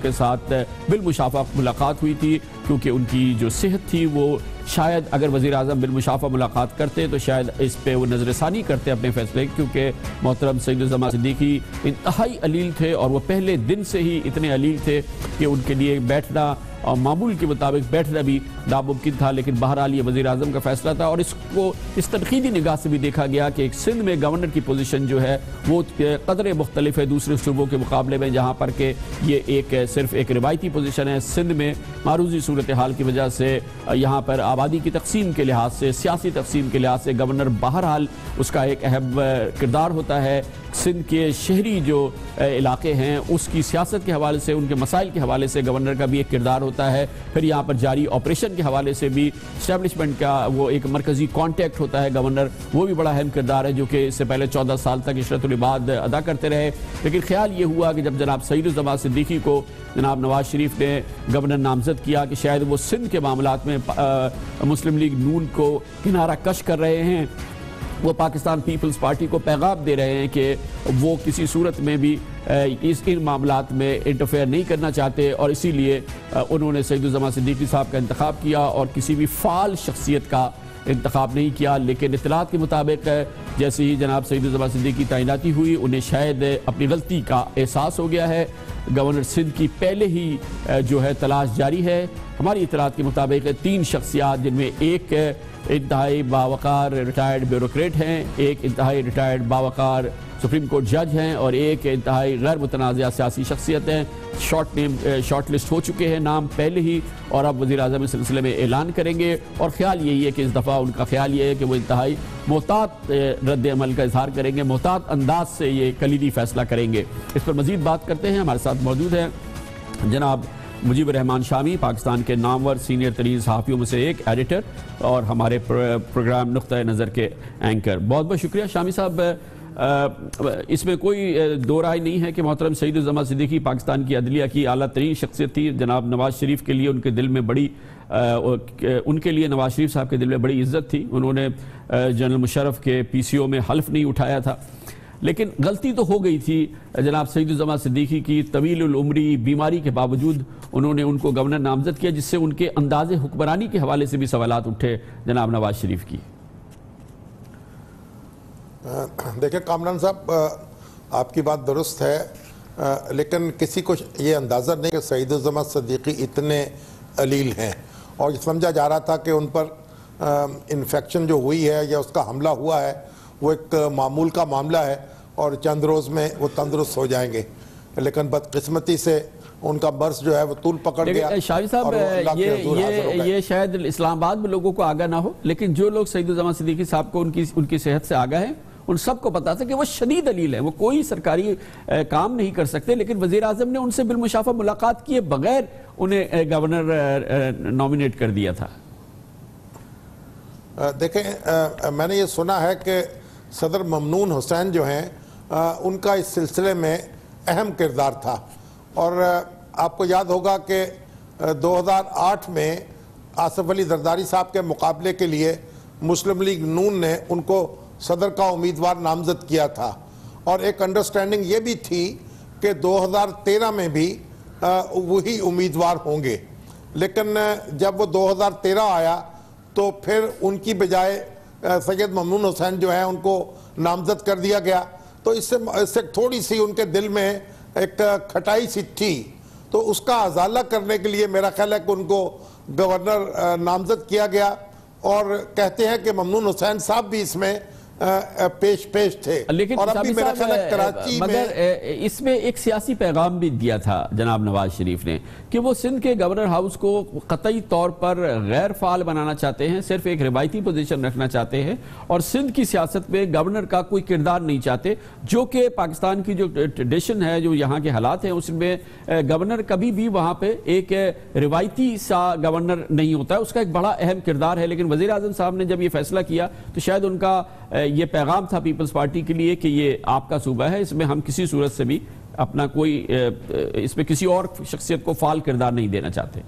کے ساتھ بالمشافہ ملاقات ہوئی تھی، کیونکہ ان کی جو صحت تھی وہ شاید اگر وزیر اعظم بالمشافہ ملاقات کرتے تو شاید اس پہ وہ نظر ثانی کرتے اپنے فیصلے، کیونکہ محترم سعید الزماں صدیقی انتہائی علیل تھے، اور وہ پہلے دن سے ہی اتنے علیل تھے کہ ان کے لیے بیٹھنا اور معمول کے مطابق بیٹھنا بھی ناممکن تھا. لیکن بہرحال یہ وزیر اعظم کا فیصلہ تھا، اور اس کو اس تنقیدی نگاہ سے بھی دیکھا گیا کہ ایک سندھ میں گورنر کی پوزیشن جو ہے وہ قدرے مختلف ہے دوسرے صوبوں کے مقابلے میں، جہاں پر کہ یہ صرف ایک روایتی پوزیشن ہے. سندھ میں معروضی صورتحال کی وجہ سے یہاں پر آبادی کی تقسیم کے لحاظ سے، سیاسی تقسیم کے لحاظ سے گورنر بہرحال اس کا ایک اہم کردار ہوتا ہے. سندھ کے شہری جو علاقے ہیں اس کی سیاست کے حوالے سے، ان کے مسائل کے حوالے سے گورنر کا بھی ایک کردار ہوتا ہے. پھر یہاں پر جاری آپریشن کے حوالے سے بھی اسٹیبلشمنٹ کا وہ ایک مرکزی کانٹیکٹ ہوتا ہے گورنر، وہ بھی بڑا اہم کردار ہے جو کہ اس سے پہلے 14 سال تک عشرت العباد ادا کرتے رہے. لیکن خیال یہ ہوا کہ جب جناب سعید الزماں صدیقی کو جناب نواز شریف نے گورنر نامزد کیا کہ شاید وہ سندھ کے معاملات میں مسلم لیگ نون کو کنارہ کش کر رہے ہیں، وہ پاکستان پیپلز پارٹی کو پیغام دے رہے ہیں کہ وہ کسی صورت میں بھی ان معاملات میں انٹرفیئر نہیں کرنا چاہتے، اور اسی لیے انہوں نے سعید الزماں صدیقی صاحب کا انتخاب کیا اور کسی بھی فعال شخصیت کا انتخاب نہیں کیا. لیکن اطلاعات کے مطابق جیسے ہی جناب سعید الزماں صدیقی تعیناتی ہوئی انہیں شاید اپنی غلطی کا احساس ہو گیا ہے. گورنر سندھ کی پہلے ہی جو ہے تلاش جاری ہے. ہماری اطلاعات کے مطابق 3 شخصیات جن میں ایک انتہائی باوقار ریٹائرڈ بیوروکریٹ ہیں، ایک انتہائی ریٹائرڈ باوقار سپریم کورٹ جج ہیں، اور ایک انتہائی غیر متنازع سیاسی شخصیت ہیں. شارٹ لسٹ ہو چکے ہیں نام پہلے ہی، اور اب وزیر اعظم اس سلسلے میں اعلان کریں گے. اور خیال یہی ہے کہ اس دفعہ ان کا خیال یہ ہے کہ وہ انتہائی محتاط رد عمل کا اظہار کریں گے، محتاط انداز سے یہ کلیدی فیصلہ کریں گے. اس پر مزید بات کرتے ہیں. ہمارے ساتھ موجود ہیں جناب مجیب الرحمان شامی، پاکستان کے نامور سینئر ترین صحافیوں میں سے ایک، ایڈیٹر اور ہمارے پروگرام نقطہ نظر کے اینکر. بہت بہت شکریہ شامی صاحب. اس میں کوئی دو رائے نہیں ہے کہ محترم سعید الزماں صدیقی پاکستان کی عدلیہ کی اعلیٰ ترین شخصیت تھی. جناب نواز شریف کے لیے ان کے دل میں نواز شریف صاحب کے دل میں بڑی عزت تھی. انہوں نے جنرل مشرف کے پی سی او میں حلف نہیں اٹھایا تھا, لیکن غلطی تو ہو گئی تھی جناب سعید الزماں صدیقی کی. طویل العمری بیماری کے باوجود انہوں نے ان کو گورنر نامزد کیا, جس سے ان کے انداز حکمرانی کے حوالے سے بھی سوالات اٹھے جناب نواز شریف کی.
دیکھیں کامران صاحب, آپ کی بات درست ہے, لیکن کسی کو یہ اندازہ نہیں کہ سعید الزماں صدیقی اتنے علیل ہیں, اور یہ سمجھا جا رہا تھا کہ ان پر انفیکشن جو ہوئی ہے یا اس کا حملہ ہوا ہے وہ ایک معمول کا معاملہ ہے اور چند روز میں وہ تندرست ہو جائیں گے, لیکن بدقسمتی سے ان کا مرض جو ہے وہ طول پکڑ گیا.
شاہی صاحب, یہ شاید اسلام آباد میں لوگوں کو آگاہ نہ ہو, لیکن جو لوگ سعید الزماں صدیقی صاحب کو ان کی صحت سے آگاہ ہیں ان سب کو پتا تھا کہ وہ شدید علیل ہیں, وہ کوئی سرکاری کام نہیں کر سکتے, لیکن وزیر اعظم نے ان سے بالمشافہ ملاقات کیے بغیر انہیں گورنر نامینیٹ کر دیا تھا.
دیکھیں, میں نے یہ سنا ہے کہ صدر ممنون حسین جو ہیں ان کا اس سلسلے میں اہم کردار تھا, اور آپ کو یاد ہوگا کہ 2008 میں آصف علی زرداری صاحب کے مقابلے کے لیے مسلم لیگ نون نے ان کو صدر کا امیدوار نامزد کیا تھا, اور ایک انڈرسٹینڈنگ یہ بھی تھی کہ 2013 میں بھی وہی امیدوار ہوں گے, لیکن جب وہ 2013 آیا تو پھر ان کی بجائے سید ممنون حسین جو ہیں ان کو نامزد کر دیا گیا. تو اس سے تھوڑی سی ان کے دل میں ایک کھٹائی سی تھی, تو اس کا ازالہ کرنے کے لیے میرا خیال ہے کہ ان کو گورنر نامزد کیا گیا, اور کہتے ہیں کہ ممنون حسین صاحب بھی اس میں پیش تھے.
لیکن
اور ابھی میرا خیال ہے کراچی میں
اس میں ایک سیاسی پیغام بھی دیا تھا جناب نواز شریف نے کہ وہ سندھ کے گورنر ہاؤس کو قطعی طور پر غیر فعال بنانا چاہتے ہیں, صرف ایک روایتی پوزیشن رکھنا چاہتے ہیں, اور سندھ کی سیاست میں گورنر کا کوئی کردار نہیں چاہتے, جو کہ پاکستان کی جو ٹریڈیشن ہے, جو یہاں کے حالات ہیں, اس میں گورنر کبھی بھی وہاں پہ ایک روایتی سا گورنر نہیں ہوتا ہے, اس کا ایک بڑا اہم کردار ہے. لیکن وزیر اعظم صاحب نے جب یہ فیصلہ کیا تو شاید ان کا یہ پیغام تھا پیپلز پارٹی کے لیے کہ یہ آپ کا صوبہ ہے, اس میں ہم کسی صورت سے بھی اپنا کوئی اس میں کسی اور شخصیت کو فعال کردار نہیں دینا چاہتے.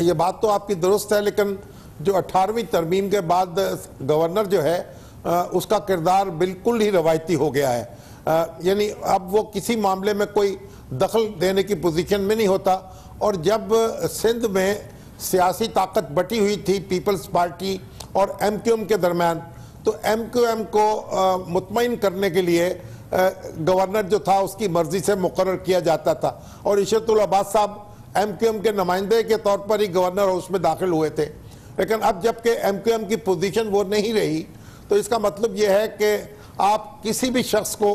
یہ بات تو آپ کی درست ہے, لیکن جو 18ویں ترمیم کے بعد گورنر جو ہے اس کا کردار بالکل ہی روایتی ہو گیا ہے, یعنی اب وہ کسی معاملے میں کوئی دخل دینے کی پوزیشن میں نہیں ہوتا. اور جب سندھ میں سیاسی طاقت بٹی ہوئی تھی پیپلز پارٹی اور ایم کیو ایم کے درمیان, تو ایم کیو ایم کو مطمئن کرنے کے لیے گورنر جو تھا اس کی مرضی سے مقرر کیا جاتا تھا, اور عشرت العباس صاحب ایم کیو ایم کے نمائندے کے طور پر ہی گورنر ہاؤس میں داخل ہوئے تھے. لیکن اب جب کہ ایم کیو ایم کی پوزیشن وہ نہیں رہی, تو اس کا مطلب یہ ہے کہ آپ کسی بھی شخص کو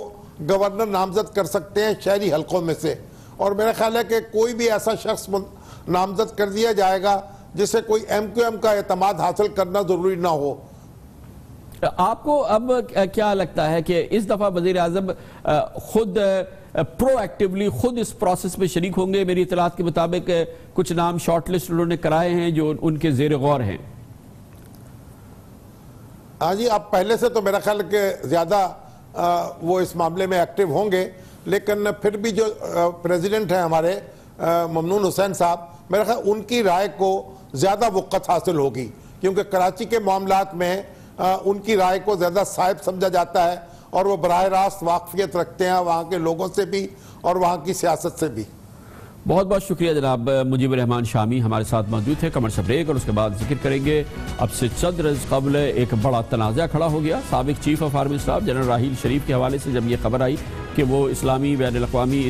گورنر نامزد کر سکتے ہیں شہری حلقوں میں سے, اور میرا خیال ہے کہ کوئی بھی ایسا شخص نامزد کر دیا جائے گا جسے کوئی ایم کیو ایم کا اعتماد حاصل کرنا ضروری نہ ہو.
آپ کو اب کیا لگتا ہے کہ اس دفعہ وزیر اعظم خود پرو ایکٹیولی خود اس پروسیس میں شریک ہوں گے؟ میری اطلاعات کے مطابق کچھ نام شارٹ لسٹ انہوں نے کرائے ہیں جو ان کے زیر غور ہیں.
ہاں جی, اب پہلے سے تو میرا خیال کہ زیادہ وہ اس معاملے میں ایکٹیو ہوں گے, لیکن پھر بھی جو پریزیڈنٹ ہیں ہمارے ممنون حسین صاحب, میرا خیال ان کی رائے کو زیادہ وقت حاصل ہوگی, کیونکہ کراچی کے معاملات میں ان کی رائے کو زیادہ صائب سمجھا جاتا ہے, اور وہ براہ راست واقفیت رکھتے ہیں وہاں کے لوگوں سے بھی اور وہاں کی سیاست سے بھی.
بہت بہت شکریہ جناب مجیب الرحمان شامی ہمارے ساتھ موجود تھے. کمرشل بریک, اور اس کے بعد ذکر کریں گے اب سے چند روز قبل ایک بڑا تنازع کھڑا ہو گیا. سابق chief of army staff general Raheel Sharif کے حوالے سے جب یہ خبر آئی کہ وہ اسلامی بین الاقوامی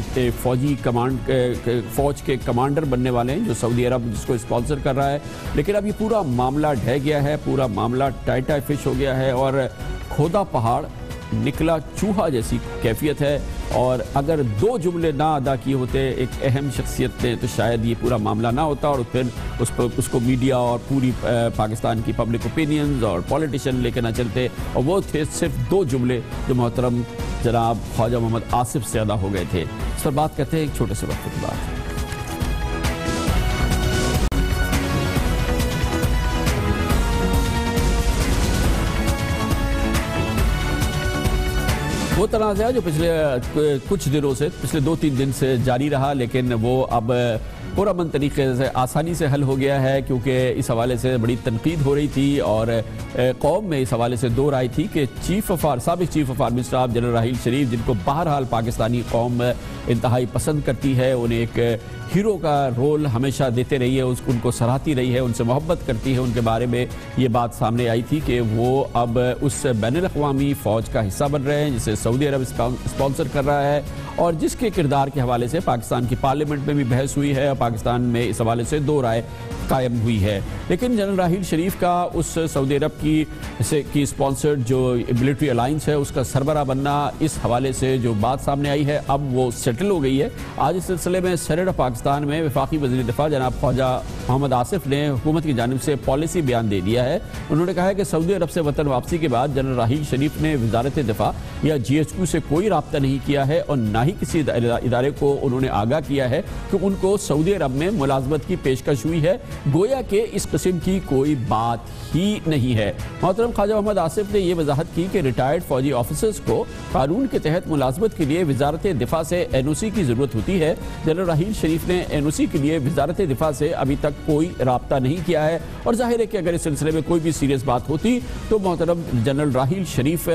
فوج کے کمانڈر بننے والے ہیں جو سعودی عرب جس کو اسپانسر کر رہا ہے, لیکن اب یہ پورا معاملہ ڈھہ گیا ہے, پورا معاملہ ٹائٹا فش ہو گیا ہے, اور کھودا پہاڑ نکلا چوہا جیسی کیفیت ہے. اور اگر 2 جملے نہ ادا کیے ہوتے ایک اہم شخصیت نے تو شاید یہ پورا معاملہ نہ ہوتا, اور پھر اس کو میڈیا اور پوری پاکستان کی پبلک اوپینینز اور پولیٹیشین لے کے نہ چلتے, اور وہ تھے صرف 2 جملے جو محترم جناب خواجہ محمد آصف سے ادا ہو گئے تھے. اس پر بات کرتے ہیں ایک چھوٹے سے وقت کے بعد. وہ تنازع جو پچھلے کچھ دنوں سے پچھلے 2-3 دن سے جاری رہا، لیکن وہ اب پرامن طریقے سے آسانی سے حل ہو گیا ہے، کیونکہ اس حوالے سے بڑی تنقید ہو رہی تھی اور قوم میں اس حوالے سے دو رائے تھی کہ سابق chief of army staff general Raheel Sharif, جن کو بہرحال پاکستانی قوم انتہائی پسند کرتی ہے، انہیں ایک ہیرو کا رول ہمیشہ دیتے رہی ہے، ان کو سراہتی رہی ہے، ان سے محبت کرتی ہے، ان کے بارے میں یہ بات سامنے آئی تھی کہ وہ اب اس بین الاقوامی فوج کا حصہ بن رہے ہیں جسے سعودی عرب اسپانسر کر رہا ہے، اور جس کے کردار کے حوالے سے پاکستان کی پارلیمنٹ میں بھی بحث ہوئی ہے اور پاکستان میں اس حوالے سے دو رائے قائم ہوئی ہے۔ لیکن جنرل راحیل شریف کا اس سعودی عرب کی اسپانسرڈ جو ملٹری الائنس ہے اس کا سربراہ بننا، اس حوالے سے جو بات سامنے آئی ہے اب وہ سیٹل ہو گئی ہے۔ آج اس سلسلے میں سینیٹ پاکستان میں وفاقی وزیر دفاع جناب خواجہ محمد آصف نے حکومت کی جانب سے پالیسی بیان دے دیا ہے۔ انہوں نے کہا ہے کہ سعودی عرب سے وطن واپسی کے بعد جنرل راحیل شریف نے وزارت دفاع یا GHQ سے کوئی رابطہ نہیں کیا ہے اور نہ ہی کسی ادارے کو انہوں نے آگاہ کیا ہے کہ ان کو سعودی عرب میں ملازمت کی پیشکش ہوئی ہے، گویا کہ اس قسم کی کوئی بات ہی نہیں ہے۔ محترم خواجہ محمد آصف نے یہ وضاحت کی کہ ریٹائرڈ فوجی آفیسرز کو قانون کے تحت ملازمت کے لیے وزارت دفاع سے NOC کی ضرورت ہوتی ہے۔ جنرل راحیل شریف نے NOC کے لیے وزارت دفاع سے ابھی تک کوئی رابطہ نہیں کیا ہے، اور ظاہر ہے کہ اگر اس سلسلے میں کوئی بھی سیریس بات ہوتی تو محترم جنرل راحیل شریف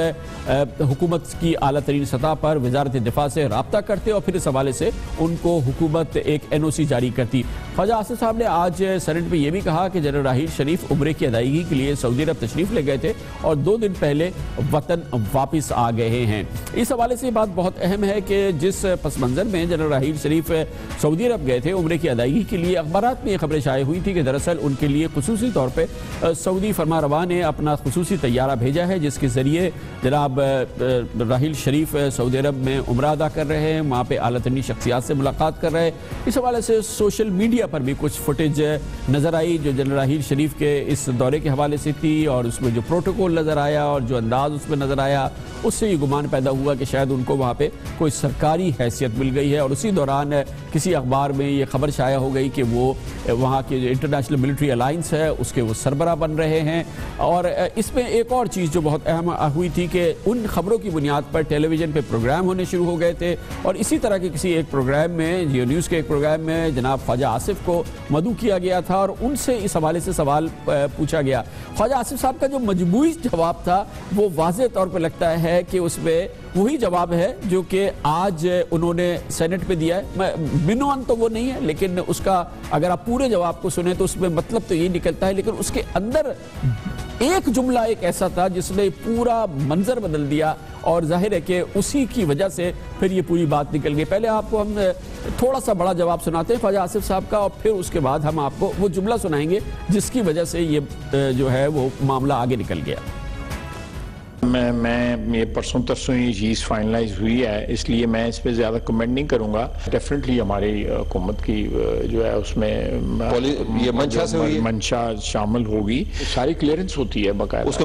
حکومت کی اعلیٰ ترین سطح پر وزارت دفاع سے رابطہ کرتے اور پھر اس حوالے سے ان کو حکومت ایک NOC جاری کرتی۔ خواجہ آصف صاحب نے آج سینٹ میں یہ بھی کہا کہ جنرل راحیل شریف عمرے کی ادائیگی کے لیے سعودی عرب تشریف لے گئے تھے اور 2 دن پہلے وطن واپس آ گئے ہیں۔ اس حوالے سے یہ بات بہت اہم ہے کہ جس پس منظر میں جنرل راحیل شریف سعودی عرب گئے تھے عمرے کی ادائیگی کے لیے، اخبارات میں یہ خبریں شائع ہوئی تھی کہ دراصل ان کے لیے خصوصی طور پہ سعودی فرمانروا نے اپنا خصوصی طیارہ بھیجا ہے، جس کے ذریعے جناب راحیل شریف سعودی عرب میں عمرہ ادا کر رہے ہیں، وہاں پہ اعلیٰ ترین شخصیات سے ملاقات کر رہے ہیں۔ اس حوالے سے سوشل میڈیا پر بھی کچھ فوٹیج نظر آئی جو جنرل راحیل شریف کے اس دورے کے حوالے سے تھی، اور اس میں جو پروٹوکول نظر آیا اور جو انداز اس میں نظر آیا، اس سے یہ گمان پیدا ہوا کہ شاید ان کو وہاں پہ کوئی سرکاری حیثیت مل گئی ہے، اور اسی دوران کسی اخبار میں یہ خبر شائع ہو گئی کہ وہ وہاں کے جو انٹرنیشنل ملٹری الائنس ہے اس کے وہ سربراہ بن رہے ہیں۔ اور اس میں ایک اور چیز جو بہت اہم ہوئی تھی کہ ان خبروں کی بنیاد پر ٹیلی ویژن پہ پروگرام ہونے شروع ہو گئے تھے، اور اسی طرح کے کسی ایک پروگرام میں جیو نیوز کے ایک پروگرام میں جناب خواجہ آصف کو مدعو کیا گیا تھا اور ان سے اس حوالے سے سوال پوچھا گیا۔ خواجہ آصف صاحب کا جو مجموعی جواب تھا وہ واضح طور پہ لگتا ہے کہ اس میں وہی جواب ہے جو کہ آج انہوں نے سینٹ پہ دیا ہے۔ بنوان تو وہ نہیں ہے، لیکن اس کا اگر آپ پورے جواب کو سنیں تو اس میں مطلب تو یہ نکلتا ہے، لیکن اس کے اندر ایک جملہ ایک ایسا تھا جس نے پورا منظر بدل دیا، اور ظاہر ہے کہ اسی کی وجہ سے پھر یہ پوری بات نکل گئی۔ پہلے آپ کو ہم تھوڑا سا بڑا جواب سناتے ہیں خواجہ آصف صاحب کا، اور پھر اس کے بعد ہم آپ کو وہ جملہ سنائیں گے جس کی وجہ سے یہ جو ہے وہ معاملہ آگے نکل گیا۔
میں یہ پرسوں ترسوں یہ چیز فائنلائز ہوئی ہے، اس لیے میں اس پہ زیادہ کمنٹ نہیں کروں گا۔ ڈیفینیٹلی ہماری حکومت کی جو ہے اس میں
یہ منشا سے ہوئی ہے،
منشا شامل ہوگی، ساری کلیئرنس ہوتی ہے باقاعدہ،
اس کو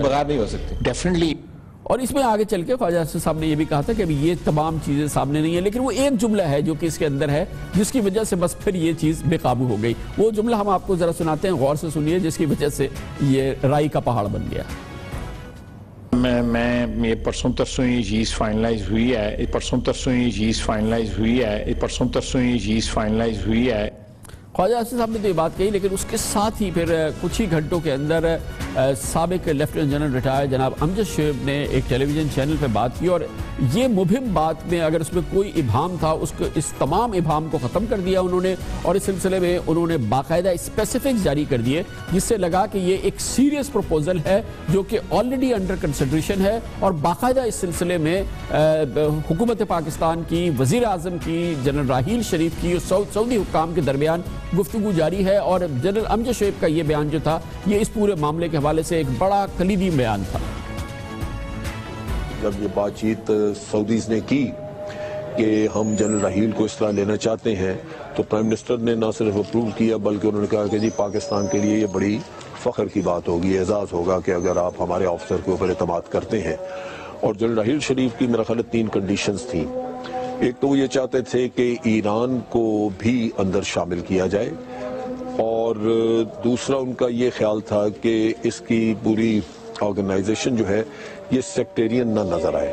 بغیر نہیں ہو سکتی
ڈیفینیٹلی۔
اور اس میں آگے چل کے خواجہ آصف صاحب نے یہ بھی کہا تھا کہ ابھی یہ تمام چیزیں سامنے نہیں ہیں، لیکن وہ ایک جملہ ہے جو کہ اس کے اندر ہے جس کی وجہ سے بس پھر یہ چیز بے قابو ہو گئی۔ وہ جملہ ہم آپ کو ذرا سناتے ہیں، غور سے سنیے، جس کی وجہ سے یہ رائی کا پہاڑ بن گیا۔
میں یہ پرسوں ترسوں یہ چیز فائنلائز ہوئی ہے، پرسوں ترسوں یہ چیز فائنلائز ہوئی ہے۔
خواجہ آصف صاحب نے تو یہ بات کہی، لیکن اس کے ساتھ ہی پھر کچھ ہی گھنٹوں کے اندر سابق لیفٹیننٹ جنرل ریٹائر جناب امجد شعیب نے ایک ٹیلی ویژن چینل پہ بات کی، اور یہ مبہم بات میں اگر اس میں کوئی ابہام تھا اس تمام ابہام کو ختم کر دیا انہوں نے، اور اس سلسلے میں انہوں نے باقاعدہ اسپیسیفکس جاری کر دیے، جس سے لگا کہ یہ ایک سیریس پروپوزل ہے جو کہ آلریڈی انڈر کنسیڈریشن ہے، اور باقاعدہ اس سلسلے میں حکومت پاکستان کی، وزیر اعظم کی، جنرل راحیل شریف کی اور سعودی حکام کے درمیان گفتگو جاری ہے۔ اور جنرل امجد شعیب کا یہ بیان جو تھا یہ اس پورے معاملے کے حوالے سے ایک بڑا کلیدی بیان تھا۔
جب یہ بات چیت سعودیز نے کی کہ ہم جنرل راحیل کو اس طرح لینا چاہتے ہیں، تو پرائم منسٹر نے نہ صرف اپروو کیا بلکہ انہوں نے کہا کہ جی پاکستان کے لیے یہ بڑی فخر کی بات ہوگی، اعزاز ہوگا کہ اگر آپ ہمارے آفیسر کے اوپر اعتماد کرتے ہیں۔ اور جنرل راحیل شریف کی میرا خیال 3 کنڈیشنز تھیں۔ ایک تو وہ یہ چاہتے تھے کہ ایران کو بھی اندر شامل کیا جائے، اور دوسرا ان کا یہ خیال تھا کہ اس کی پوری آرگنائزیشن جو ہے یہ سیکٹیرین نہ نظر آئے۔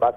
10,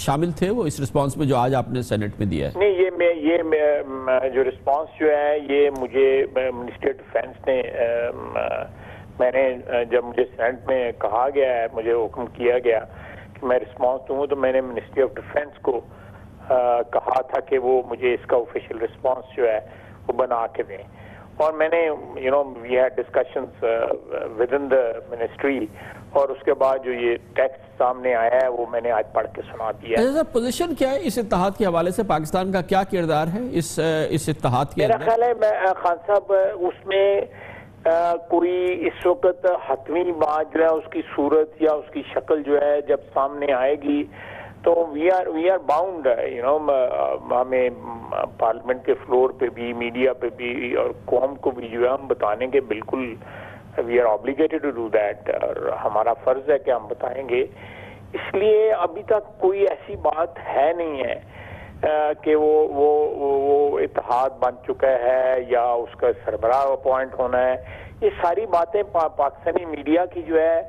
شامل تھے وہ اس رسپانس میں جو آج آپ نے سینٹ میں دیا ہے؟
نہیں، یہ جو رسپانس جو ہے یہ مجھے منسٹری آف ڈیفینس نے میں نے جب مجھے سینٹ میں کہا گیا ہے، مجھے حکم کیا گیا کہ میں رسپانس دوں تو میں نے منسٹری آف ڈیفینس کو کہا تھا کہ وہ مجھے اس کا آفیشیل رسپانس جو ہے وہ بنا کے دیں، اور میں نے we had discussions with in the ministry, اور اس کے بعد جو یہ ٹیکسٹ سامنے آیا ہے وہ میں نے آج پڑھ کے سنا دیا ہے۔
پوزیشن کیا ہے اس اتحاد کے حوالے سے؟ پاکستان کا کیا کردار ہے اس اتحاد کے
میرا خیال ہے خان صاحب اس میں کوئی اس وقت حتمی بات جو ہے اس کی صورت یا اس کی شکل جو ہے جب سامنے آئے گی تو وی آر باؤنڈ، ہمیں پارلیمنٹ کے فلور پہ بھی، میڈیا پہ بھی، اور قوم کو بھی جو ہے ہم بتانے کے بالکل we are obligated to do that, اور ہمارا فرض ہے کہ ہم بتائیں گے۔ اس لیے ابھی تک کوئی ایسی بات ہے نہیں ہے کہ وہ اتحاد بن چکا ہے یا اس کا سربراہ اپوائنٹ ہونا ہے۔ یہ ساری باتیں پاکستانی میڈیا کی جو ہے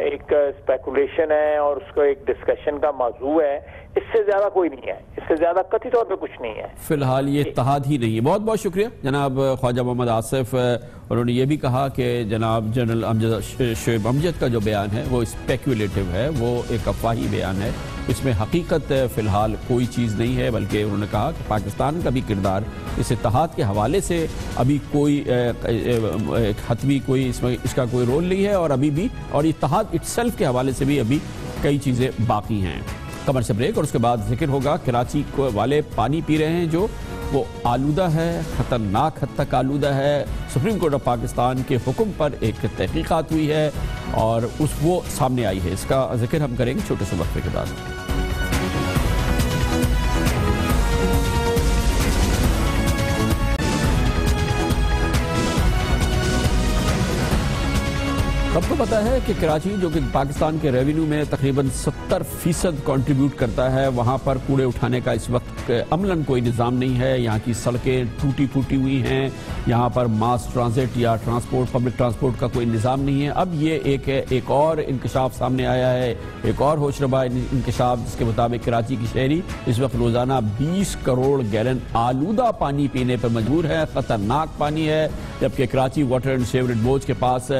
ایک اسپیکولیشن ہے اور اس کا ایک ڈسکشن کا موضوع ہے، اس سے زیادہ کوئی نہیں ہے، اس سے زیادہ قطعی طور پہ کچھ نہیں ہے۔
فی الحال یہ اتحاد ہی نہیں ہے۔ بہت بہت شکریہ جناب خواجہ محمد آصف۔ انہوں نے یہ بھی کہا کہ جناب جنرل شعیب امجد کا جو بیان ہے وہ اسپیکولیٹو ہے، وہ ایک افواہی بیان ہے، اس میں حقیقت فی الحال کوئی چیز نہیں ہے، بلکہ انہوں نے کہا کہ پاکستان کا بھی کردار اس اتحاد کے حوالے سے ابھی کوئی حتمی کوئی اس کا کوئی رول نہیں ہے، اور ابھی بھی اور اتحاد اٹسیلف کے حوالے سے بھی ابھی کئی چیزیں باقی ہیں۔ کمر سے بریک اور اس کے بعد ذکر ہوگا کراچی والے پانی پی رہے ہیں جو وہ آلودہ ہے، خطرناک حد تک آلودہ ہے۔ سپریم کورٹ آف پاکستان کے حکم پر ایک تحقیقات ہوئی ہے اور وہ سامنے آئی ہے، اس کا ذکر ہم کریں گے چھوٹے سے وقفے کے بعد۔ سب کو پتا ہے کہ کراچی جو کہ پاکستان کے ریونیو میں تقریباً 70% کنٹریبیوٹ کرتا ہے، وہاں پر کوڑے اٹھانے کا اس وقت عملاً کوئی نظام نہیں ہے۔ یہاں کی سڑکیں ٹوٹی پھوٹی ہوئی ہیں، یہاں پر ماس ٹرانزٹ یا پبلک ٹرانسپورٹ کا کوئی نظام نہیں ہے۔ اب یہ ایک اور انکشاف سامنے آیا ہے، ایک اور ہوش ربا انکشاف، جس کے مطابق کراچی کی شہری اس وقت روزانہ 20 کروڑ گیلن آلودہ پانی پینے پر مجبور ہے، خطرناک پانی ہے، جبکہ Karachi water and sewerage board کے پاس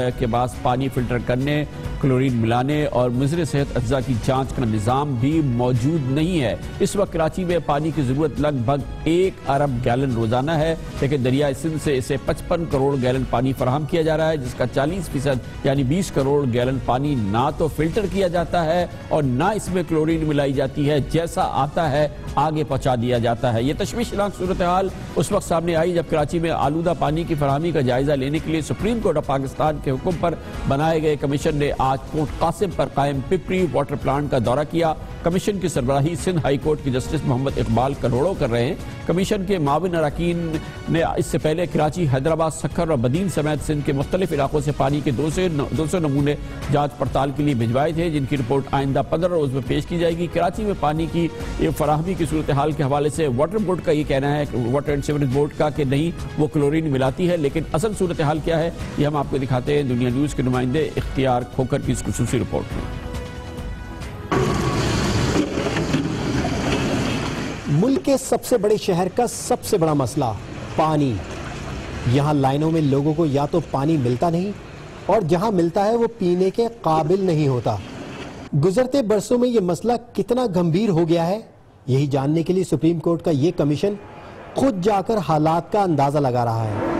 پانی فلٹر کرنے، کلورین ملانے اور مضر صحت اجزاء کی جانچ کا نظام بھی موجود نہیں ہے۔ اس وقت کراچی میں پانی کی ضرورت لگ بھگ 1 ارب گیلن روزانہ ہے، لیکن دریائے سندھ سے اسے 55 کروڑ گیلن پانی فراہم کیا جا رہا ہے، جس کا 40% یعنی 20 کروڑ گیلن پانی نہ تو فلٹر کیا جاتا ہے اور نہ اس میں کلورین ملائی جاتی ہے، جیسا آتا ہے آگے پہنچا دیا جاتا ہے۔ یہ تشویشناک صورتحال اس وقت سامنے آئی جب کراچی میں آلودہ پانی کی فراہمی کا جائزہ لینے کے لیے سپریم کورٹ آف پاکستان کے حکم پر بنائے گئے کمیشن نے آج کوٹ قاسم پر قائم پپری واٹر پلانٹ کا دورہ کیا۔ کمیشن کی سربراہی سندھ ہائی کورٹ کے جسٹس محمد اقبال کروڑوں کر رہے ہیں۔ کمیشن کے معاون اراکین نے اس سے پہلے کراچی، حیدرآباد، سکھر اور بدین سمیت سندھ کے مختلف علاقوں سے پانی کے 200 نمونے جانچ پڑتال کے لیے بھجوائے تھے، جن کی رپورٹ آئندہ 15 روز میں پیش کی جائے گی۔ کراچی میں پانی کی فراہمی کی صورتحال کے حوالے سے واٹر بورڈ کا یہ کہنا ہے، واٹر اینڈ سیوریج بورڈ کا، کہ نہیں وہ کلورین ملاتی ہے، لیکن اصل صورتحال کیا ہے یہ ہم آپ کو دکھاتے ہیں دنیا نیوز کے نمائندے اختیار کھوکر کی اس خصوصی رپورٹ میں۔
ملک کے سب سے بڑے شہر کا سب سے بڑا مسئلہ پانی۔ یہاں لائنوں میں لوگوں کو یا تو پانی ملتا نہیں اور جہاں ملتا ہے وہ پینے کے قابل نہیں ہوتا۔ گزرتے برسوں میں یہ مسئلہ کتنا گمبھیر ہو گیا ہے، یہی جاننے کے لیے سپریم کورٹ کا یہ کمیشن خود جا کر حالات کا اندازہ لگا رہا ہے۔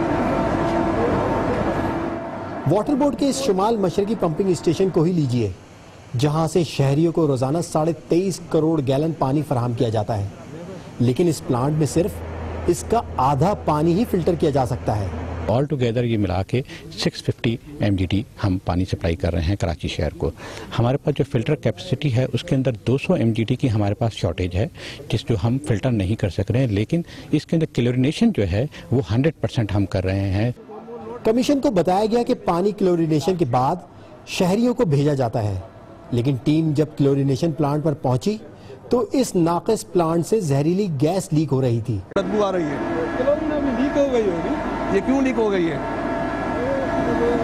واٹر بورڈ کے اس شمال مشرقی پمپنگ اسٹیشن کو ہی لیجئے، جہاں سے شہریوں کو روزانہ 23.5 کروڑ گیلن پانی فراہم کیا جاتا ہے، لیکن اس پلانٹ میں صرف اس کا آدھا پانی ہی فلٹر کیا جا سکتا ہے۔
آل ٹوگیدر یہ ملا کے 650 MGD ہم پانی سپلائی کر رہے ہیں کراچی شہر کو۔ ہمارے پاس جو فلٹر کیپیسٹی ہے اس کے اندر 200 MGD کی ہمارے پاس شارٹیج ہے، جس جو ہم فلٹر نہیں کر سک رہے ہیں، لیکن اس کے اندر کلورینیشن جو ہے وہ 100% ہم کر رہے ہیں۔
کمیشن کو بتایا گیا کہ پانی کلورینیشن کے بعد شہریوں کو بھیجا جاتا ہے، لیکن ٹیم جب کلورینیشن پلانٹ پر پہنچی تو اس ناقص پلانٹ سے زہریلی گیس لیک ہو رہی تھی۔
بدبو آ رہی ہے، کلورین لیک ہو گئی ہوگی۔ یہ کیوں لیک ہو گئی ہے؟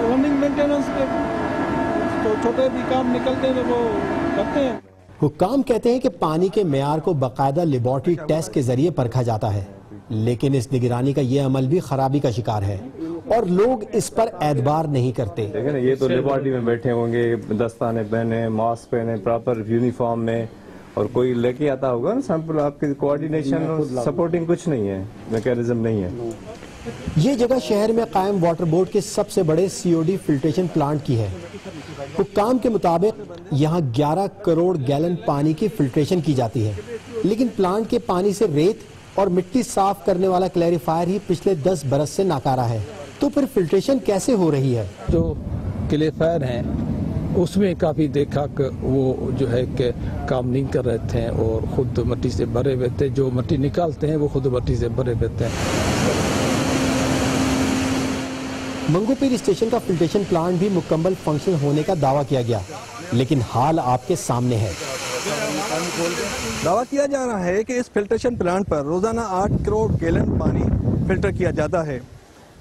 رننگ مینٹیننس کے تو چھوٹے بھی کام نکلتے ہیں وہ کرتے ہیں۔
حکام کہتے ہیں کہ پانی کے معیار کو باقاعدہ لیبارٹری ٹیسٹ کے ذریعے پرکھا جاتا ہے، لیکن اس نگرانی کا یہ عمل بھی خرابی کا شکار ہے اور لوگ اس پر اعتبار نہیں کرتے۔
دیکھیں نا، یہ تو لیبارٹری میں بیٹھے ہوں گے، دستانے پہنے، ماسک پہنے، پراپر یونیفارم میں، اور کوئی لے کے آتا ہوگا نا سیمپل۔ آپ کی کوارڈینیشن اور سپورٹنگ کچھ نہیں ہے، میکینزم نہیں ہے۔
یہ جگہ شہر میں قائم واٹر بورڈ کے سب سے بڑے COD فلٹریشن پلانٹ کی ہے۔ حکام کے مطابق یہاں 11 کروڑ گیلن پانی کی فلٹریشن کی جاتی ہے، لیکن پلانٹ کے پانی سے ریت اور مٹی صاف کرنے والا کلیریفائر ہی پچھلے 10 برس سے ناکارہ ہے۔ تو پھر فلٹریشن کیسے ہو رہی ہے؟
جو کلیریفائر ہیں اس میں کافی دیکھا کہ وہ جو ہے کہ کام نہیں کر رہے تھے اور خود مٹی سے بھرے ہوئے تھے، جو مٹی نکالتے ہیں وہ خود مٹی سے بھرے ہوئے تھے۔
منگو پیر اسٹیشن کا فلٹریشن پلانٹ بھی مکمل فنکشن ہونے کا دعویٰ کیا گیا، لیکن حال آپ کے سامنے ہے۔
دعویٰ کیا جا رہا ہے کہ اس فلٹریشن پلانٹ پر روزانہ 8 کروڑ گیلن پانی فلٹر کیا جاتا ہے۔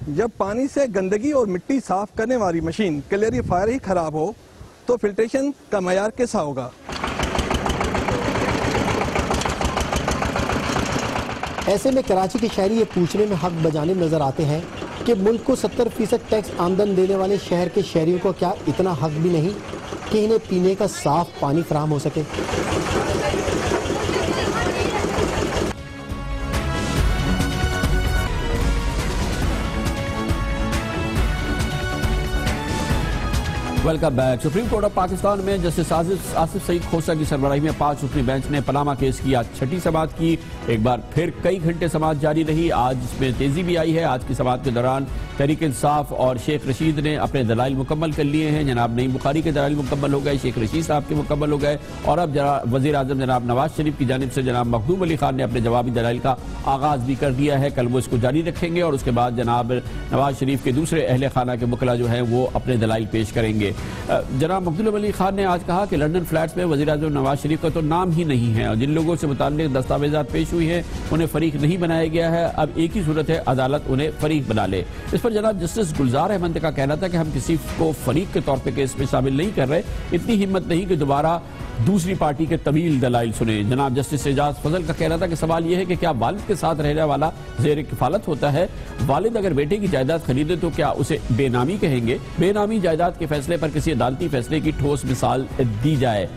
جب پانی سے گندگی اور مٹی صاف کرنے والی مشین کلیریفائر ہی خراب ہو تو فلٹریشن کا معیار کیسا ہوگا؟
ایسے میں کراچی کے شہری یہ پوچھنے میں حق بجانب نظر آتے ہیں کہ ملک کو 70% ٹیکس آمدن دینے والے شہر کے شہریوں کو کیا اتنا حق بھی نہیں کہ انہیں پینے کا صاف پانی فراہم ہو سکے؟
Welcome back. Supreme court of Pakistan میں جسٹس آصف سعید کھوسہ کی سربراہی میں 5 رکنی بینچ نے پاناما کیس کی آج چھٹی سماعت کی۔ ایک بار پھر کئی گھنٹے سماعت جاری رہی۔ آج اس میں تیزی بھی آئی ہے۔ آج کی سماعت کے دوران تحریک انصاف اور شیخ رشید نے اپنے دلائل مکمل کر لیے ہیں۔ جناب نعیم بخاری کے دلائل مکمل ہو گئے، شیخ رشید صاحب کے مکمل ہو گئے، اور اب وزیر اعظم جناب نواز شریف کی جانب سے جناب مخدوم علی خان نے اپنے جوابی دلائل کا آغاز بھی کر دیا ہے۔ کل وہ اس کو جاری رکھیں گے اور اس کے بعد جناب نواز شریف کے دوسرے اہل خانہ کے وکلاء جو ہیں وہ اپنے دلائل پیش کریں گے۔ جناب مخدوم علی خان نے آج کہا کہ لنڈن فلیٹس میں وزیر اعظم نواز شریف کا تو نام ہی نہیں ہے، اور جن لوگوں سے متعلق دستاویزات پیش ہوئی ہیں انہیں فریق نہیں بنایا گیا ہے۔ اب ایک ہی صورت ہے، عدالت انہیں فریق بنا لے۔ اس پر جناب جسٹس گلزار احمد کا کہنا تھا کہ ہم کسی کو فریق کے طور پہ کیس میں شامل نہیں کر رہے، اتنی ہمت نہیں کہ دوبارہ دوسری پارٹی کے طویل دلائل سنیں۔ جناب جسٹس اعجاز فضل کا کہنا تھا کہ سوال یہ ہے کہ کیا والد کے ساتھ رہنے والا زیر کفالت ہوتا ہے؟ والد اگر بیٹے کی جائیداد خریدے تو کیا اسے بے نامی کہیں گے؟ بے نامی جائیداد کے فیصلے پر کسی عدالتی فیصلے کی ٹھوس مثال دی جائے۔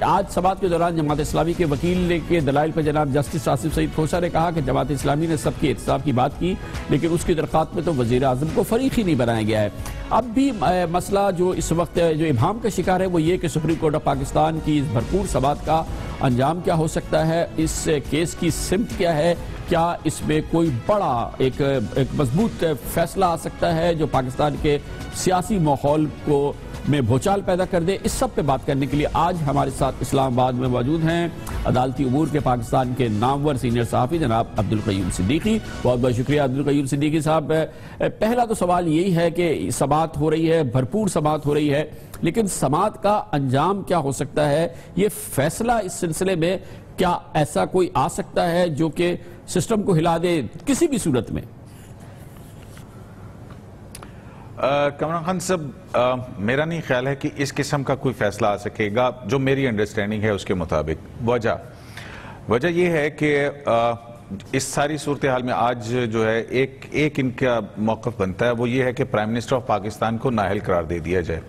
آج سماعت کے دوران جماعت اسلامی کے وکیل کے دلائل پر جناب جسٹس آصف سعید کھوسہ نے کہا کہ جماعت اسلامی نے سب کے احتساب کی بات کی، لیکن اس کی درخواست میں تو وزیر اعظم کو فریق ہی نہیں بنایا گیا ہے۔ اب بھی مسئلہ جو اس وقت جو ابہام کا شکار ہے وہ یہ کہ سپریم کورٹ آف پاکستان کی اس بھرپور سماعت کا انجام کیا ہو سکتا ہے، اس کیس کی سمت کیا ہے، کیا اس میں کوئی بڑا ایک مضبوط فیصلہ آ سکتا ہے جو پاکستان کے سیاسی ماحول کو میں بھوچال پیدا کر دے۔ اس سب پہ بات کرنے کے لیے آج ہمارے ساتھ اسلام آباد میں موجود ہیں عدالتی امور کے پاکستان کے نامور سینئر صحافی جناب عبدالقیوم صدیقی۔ بہت بہت شکریہ عبدالقیوم صدیقی صاحب۔ پہلا تو سوال یہی ہے کہ سماعت ہو رہی ہے، بھرپور سماعت ہو رہی ہے، لیکن سماعت کا انجام کیا ہو سکتا ہے؟ یہ فیصلہ اس سلسلے میں کیا ایسا کوئی آ سکتا ہے جو کہ سسٹم کو ہلا دے کسی بھی صورت میں؟
کامران خان صاحب، میرا نہیں خیال ہے کہ اس قسم کا کوئی فیصلہ آ سکے گا جو میری انڈرسٹینڈنگ ہے اس کے مطابق۔ وجہ یہ ہے کہ اس ساری صورتحال میں آج جو ہے ایک ان کا موقف بنتا ہے، وہ یہ ہے کہ پرائم منسٹر آف پاکستان کو نااہل قرار دے دیا جائے۔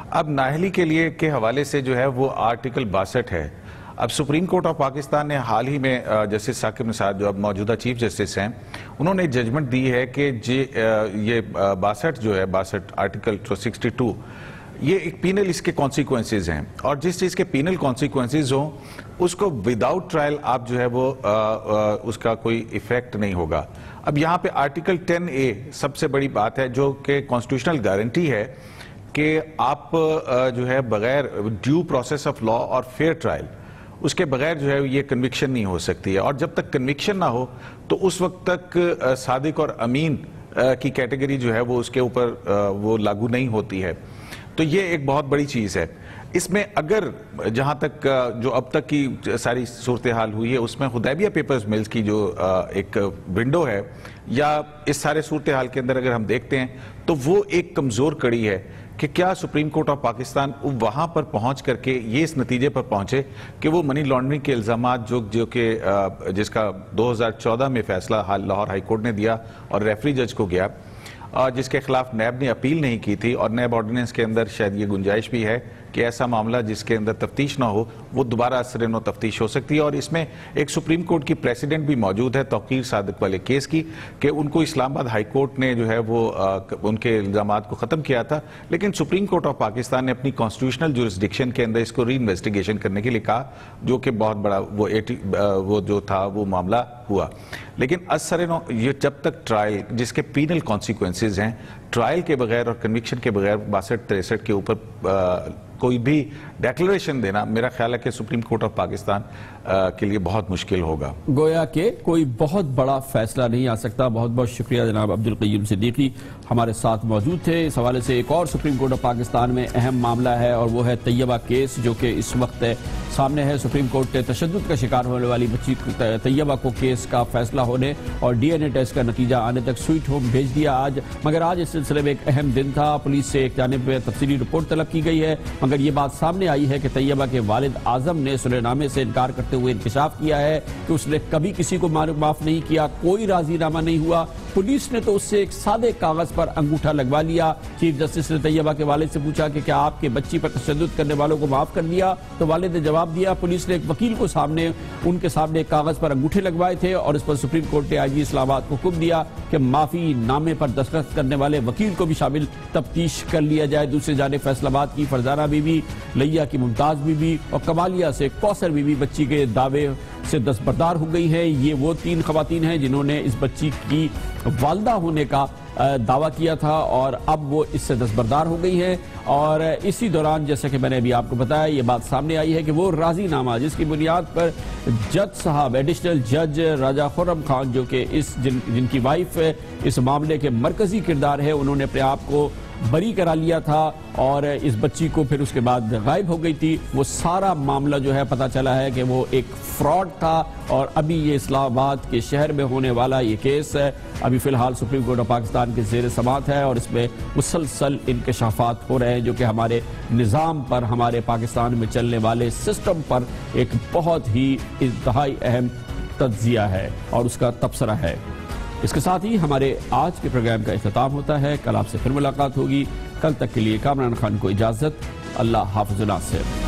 اب نااہلی کے لیے کے حوالے سے جو ہے وہ آرٹیکل 62 ہے۔ اب سپریم کورٹ آف پاکستان نے حال ہی میں جسٹس ثاقب نثار جو اب موجودہ چیف جسٹس ہیں انہوں نے ججمنٹ دی ہے کہ یہ 62 جو ہے 62 آرٹیکل 62 یہ ایک پینل اس کے کانسیکوینسز ہیں، اور جس چیز کے پینل کانسیکوینسز ہوں اس کو وداؤٹ ٹرائل آپ جو ہے وہ اس کا کوئی ایفیکٹ نہیں ہوگا۔ اب یہاں پہ آرٹیکل 10A سب سے بڑی بات ہے جو کہ کانسٹیٹیوشنل گارنٹی ہے کہ آپ جو ہے بغیر ڈیو پروسیس آف لا اور فیئر ٹرائل اس کے بغیر جو ہے یہ کنوکشن نہیں ہو سکتی ہے، اور جب تک کنوکشن نہ ہو تو اس وقت تک صادق اور امین کی کیٹیگری جو ہے وہ اس کے اوپر وہ لاگو نہیں ہوتی ہے۔ تو یہ ایک بہت بڑی چیز ہے. اس میں اگر جہاں تک جو اب تک کی ساری صورتحال ہوئی ہے اس میں حدیبیہ پیپرز ملز کی جو ایک ونڈو ہے یا اس سارے صورتحال کے اندر اگر ہم دیکھتے ہیں تو وہ ایک کمزور کڑی ہے کہ کیا سپریم کورٹ آف پاکستان وہاں پر پہنچ کر کے یہ اس نتیجے پر پہنچے کہ وہ منی لانڈرنگ کے الزامات جو کہ جس کا 2014 میں فیصلہ لاہور ہائی کورٹ نے دیا اور ریفری جج کو گیا، جس کے خلاف نیب نے اپیل نہیں کی تھی، اور نیب آرڈیننس کے اندر شاید یہ گنجائش بھی ہے کہ ایسا معاملہ جس کے اندر تفتیش نہ ہو وہ دوبارہ اثر نو تفتیش ہو سکتی ہے. اور اس میں ایک سپریم کورٹ کی پریسیڈنٹ بھی موجود ہے توقیر صادق والے کیس کی، کہ ان کو اسلام آباد ہائی کورٹ نے جو ہے وہ ان کے الزامات کو ختم کیا تھا، لیکن سپریم کورٹ آف پاکستان نے اپنی کانسٹیٹیوشنل جورسڈکشن کے اندر اس کو ری انویسٹیگیشن کرنے کے لیے کہا، جو کہ بہت بڑا وہ جو تھا وہ معاملہ ہوا. لیکن اثر نو یہ جب تک ٹرائل جس کے پینل کانسیکوینسز ہیں، ٹرائل کے بغیر اور کنوکشن کے بغیر 62-63 کے اوپر کوئی بھی ڈیکلریشن دینا میرا خیال ہے کہ سپریم کورٹ آف پاکستان کے لیے بہت مشکل ہوگا.
گویا کہ کوئی بہت بڑا فیصلہ نہیں آ سکتا. بہت بہت شکریہ جناب عبدالقیوم صدیقی ہمارے ساتھ موجود تھے. اس حوالے سے ایک اور سپریم کورٹ آف پاکستان میں اہم معاملہ ہے اور وہ ہے طیبہ کیس، جو کہ اس وقت سامنے ہے. سپریم کورٹ نے تشدد کا شکار ہونے والی بچی طیبہ کو کیس کا فیصلہ ہونے اور ڈی این اے ٹیسٹ کا نتیجہ آنے تک سویٹ ہوم بھیج دیا آج. مگر آج اس سلسلے میں ایک اہم دن تھا. پولیس سے ایک جانب پہ تفصیلی رپورٹ طلب کی گئی ہے، مگر یہ بات سامنے آئی ہے کہ طیبہ کے والد اعظم نے صلح نامے سے انکار کرتے ہوئے انکشاف کیا ہے کہ اس نے کبھی کسی کو معاف نہیں کیا، کوئی راضی نامہ نہیں ہوا. پولیس نے تو اس سے ایک سادے کاغذ پر انگوٹھا لگوا لیا. چیف جسٹس نے طیبہ کے والد سے پوچھا کہ کیا آپ کے بچی پر تشدد کرنے والوں کو معاف کر دیا؟ تو والد نے جواب دیا پولیس نے ایک وکیل کو ان کے سامنے ایک کاغذ پر انگوٹھے لگوائے تھے، اور اس پر سپریم کورٹ نے آئی جی اسلام آباد کو حکم دیا کہ معافی نامے پر دستخط کرنے والے وکیل کو بھی شامل تفتیش کر لیا جائے. دوسری جانب فیصل آباد کی فرزانہ بی بی، لیا کی ممتاز بی بی اور کمالیہ سے کوثر بی بی بچی کے دعوے سے دستبردار ہو گئی ہیں. یہ وہ 3 خواتین ہیں جنہوں نے اس بچی کی والدہ ہونے کا دعویٰ کیا تھا اور اب وہ اس سے دستبردار ہو گئی ہیں. اور اسی دوران جیسا کہ میں نے ابھی آپ کو بتایا یہ بات سامنے آئی ہے کہ وہ راضی نامہ جس کی بنیاد پر جج صاحب ایڈیشنل جج راجہ خرم خان جو کہ جن کی وائف اس معاملے کے مرکزی کردار ہے، انہوں نے اپنے آپ کو بری کرا لیا تھا اور اس بچی کو پھر اس کے بعد غائب ہو گئی تھی. وہ سارا معاملہ جو ہے پتہ چلا ہے کہ وہ ایک فراڈ تھا، اور ابھی یہ اسلام آباد کے شہر میں ہونے والا یہ کیس ہے ابھی فی الحال سپریم کورٹ آف پاکستان کے زیر سماعت ہے، اور اس میں مسلسل انکشافات ہو رہے ہیں جو کہ ہمارے نظام پر، ہمارے پاکستان میں چلنے والے سسٹم پر ایک بہت ہی انتہائی اہم تجزیہ ہے اور اس کا تبصرہ ہے. اس کے ساتھ ہی ہمارے آج کے پروگرام کا اختتام ہوتا ہے. کل آپ سے پھر ملاقات ہوگی. کل تک کے لیے کامران خان کو اجازت. اللہ حافظ ناصر.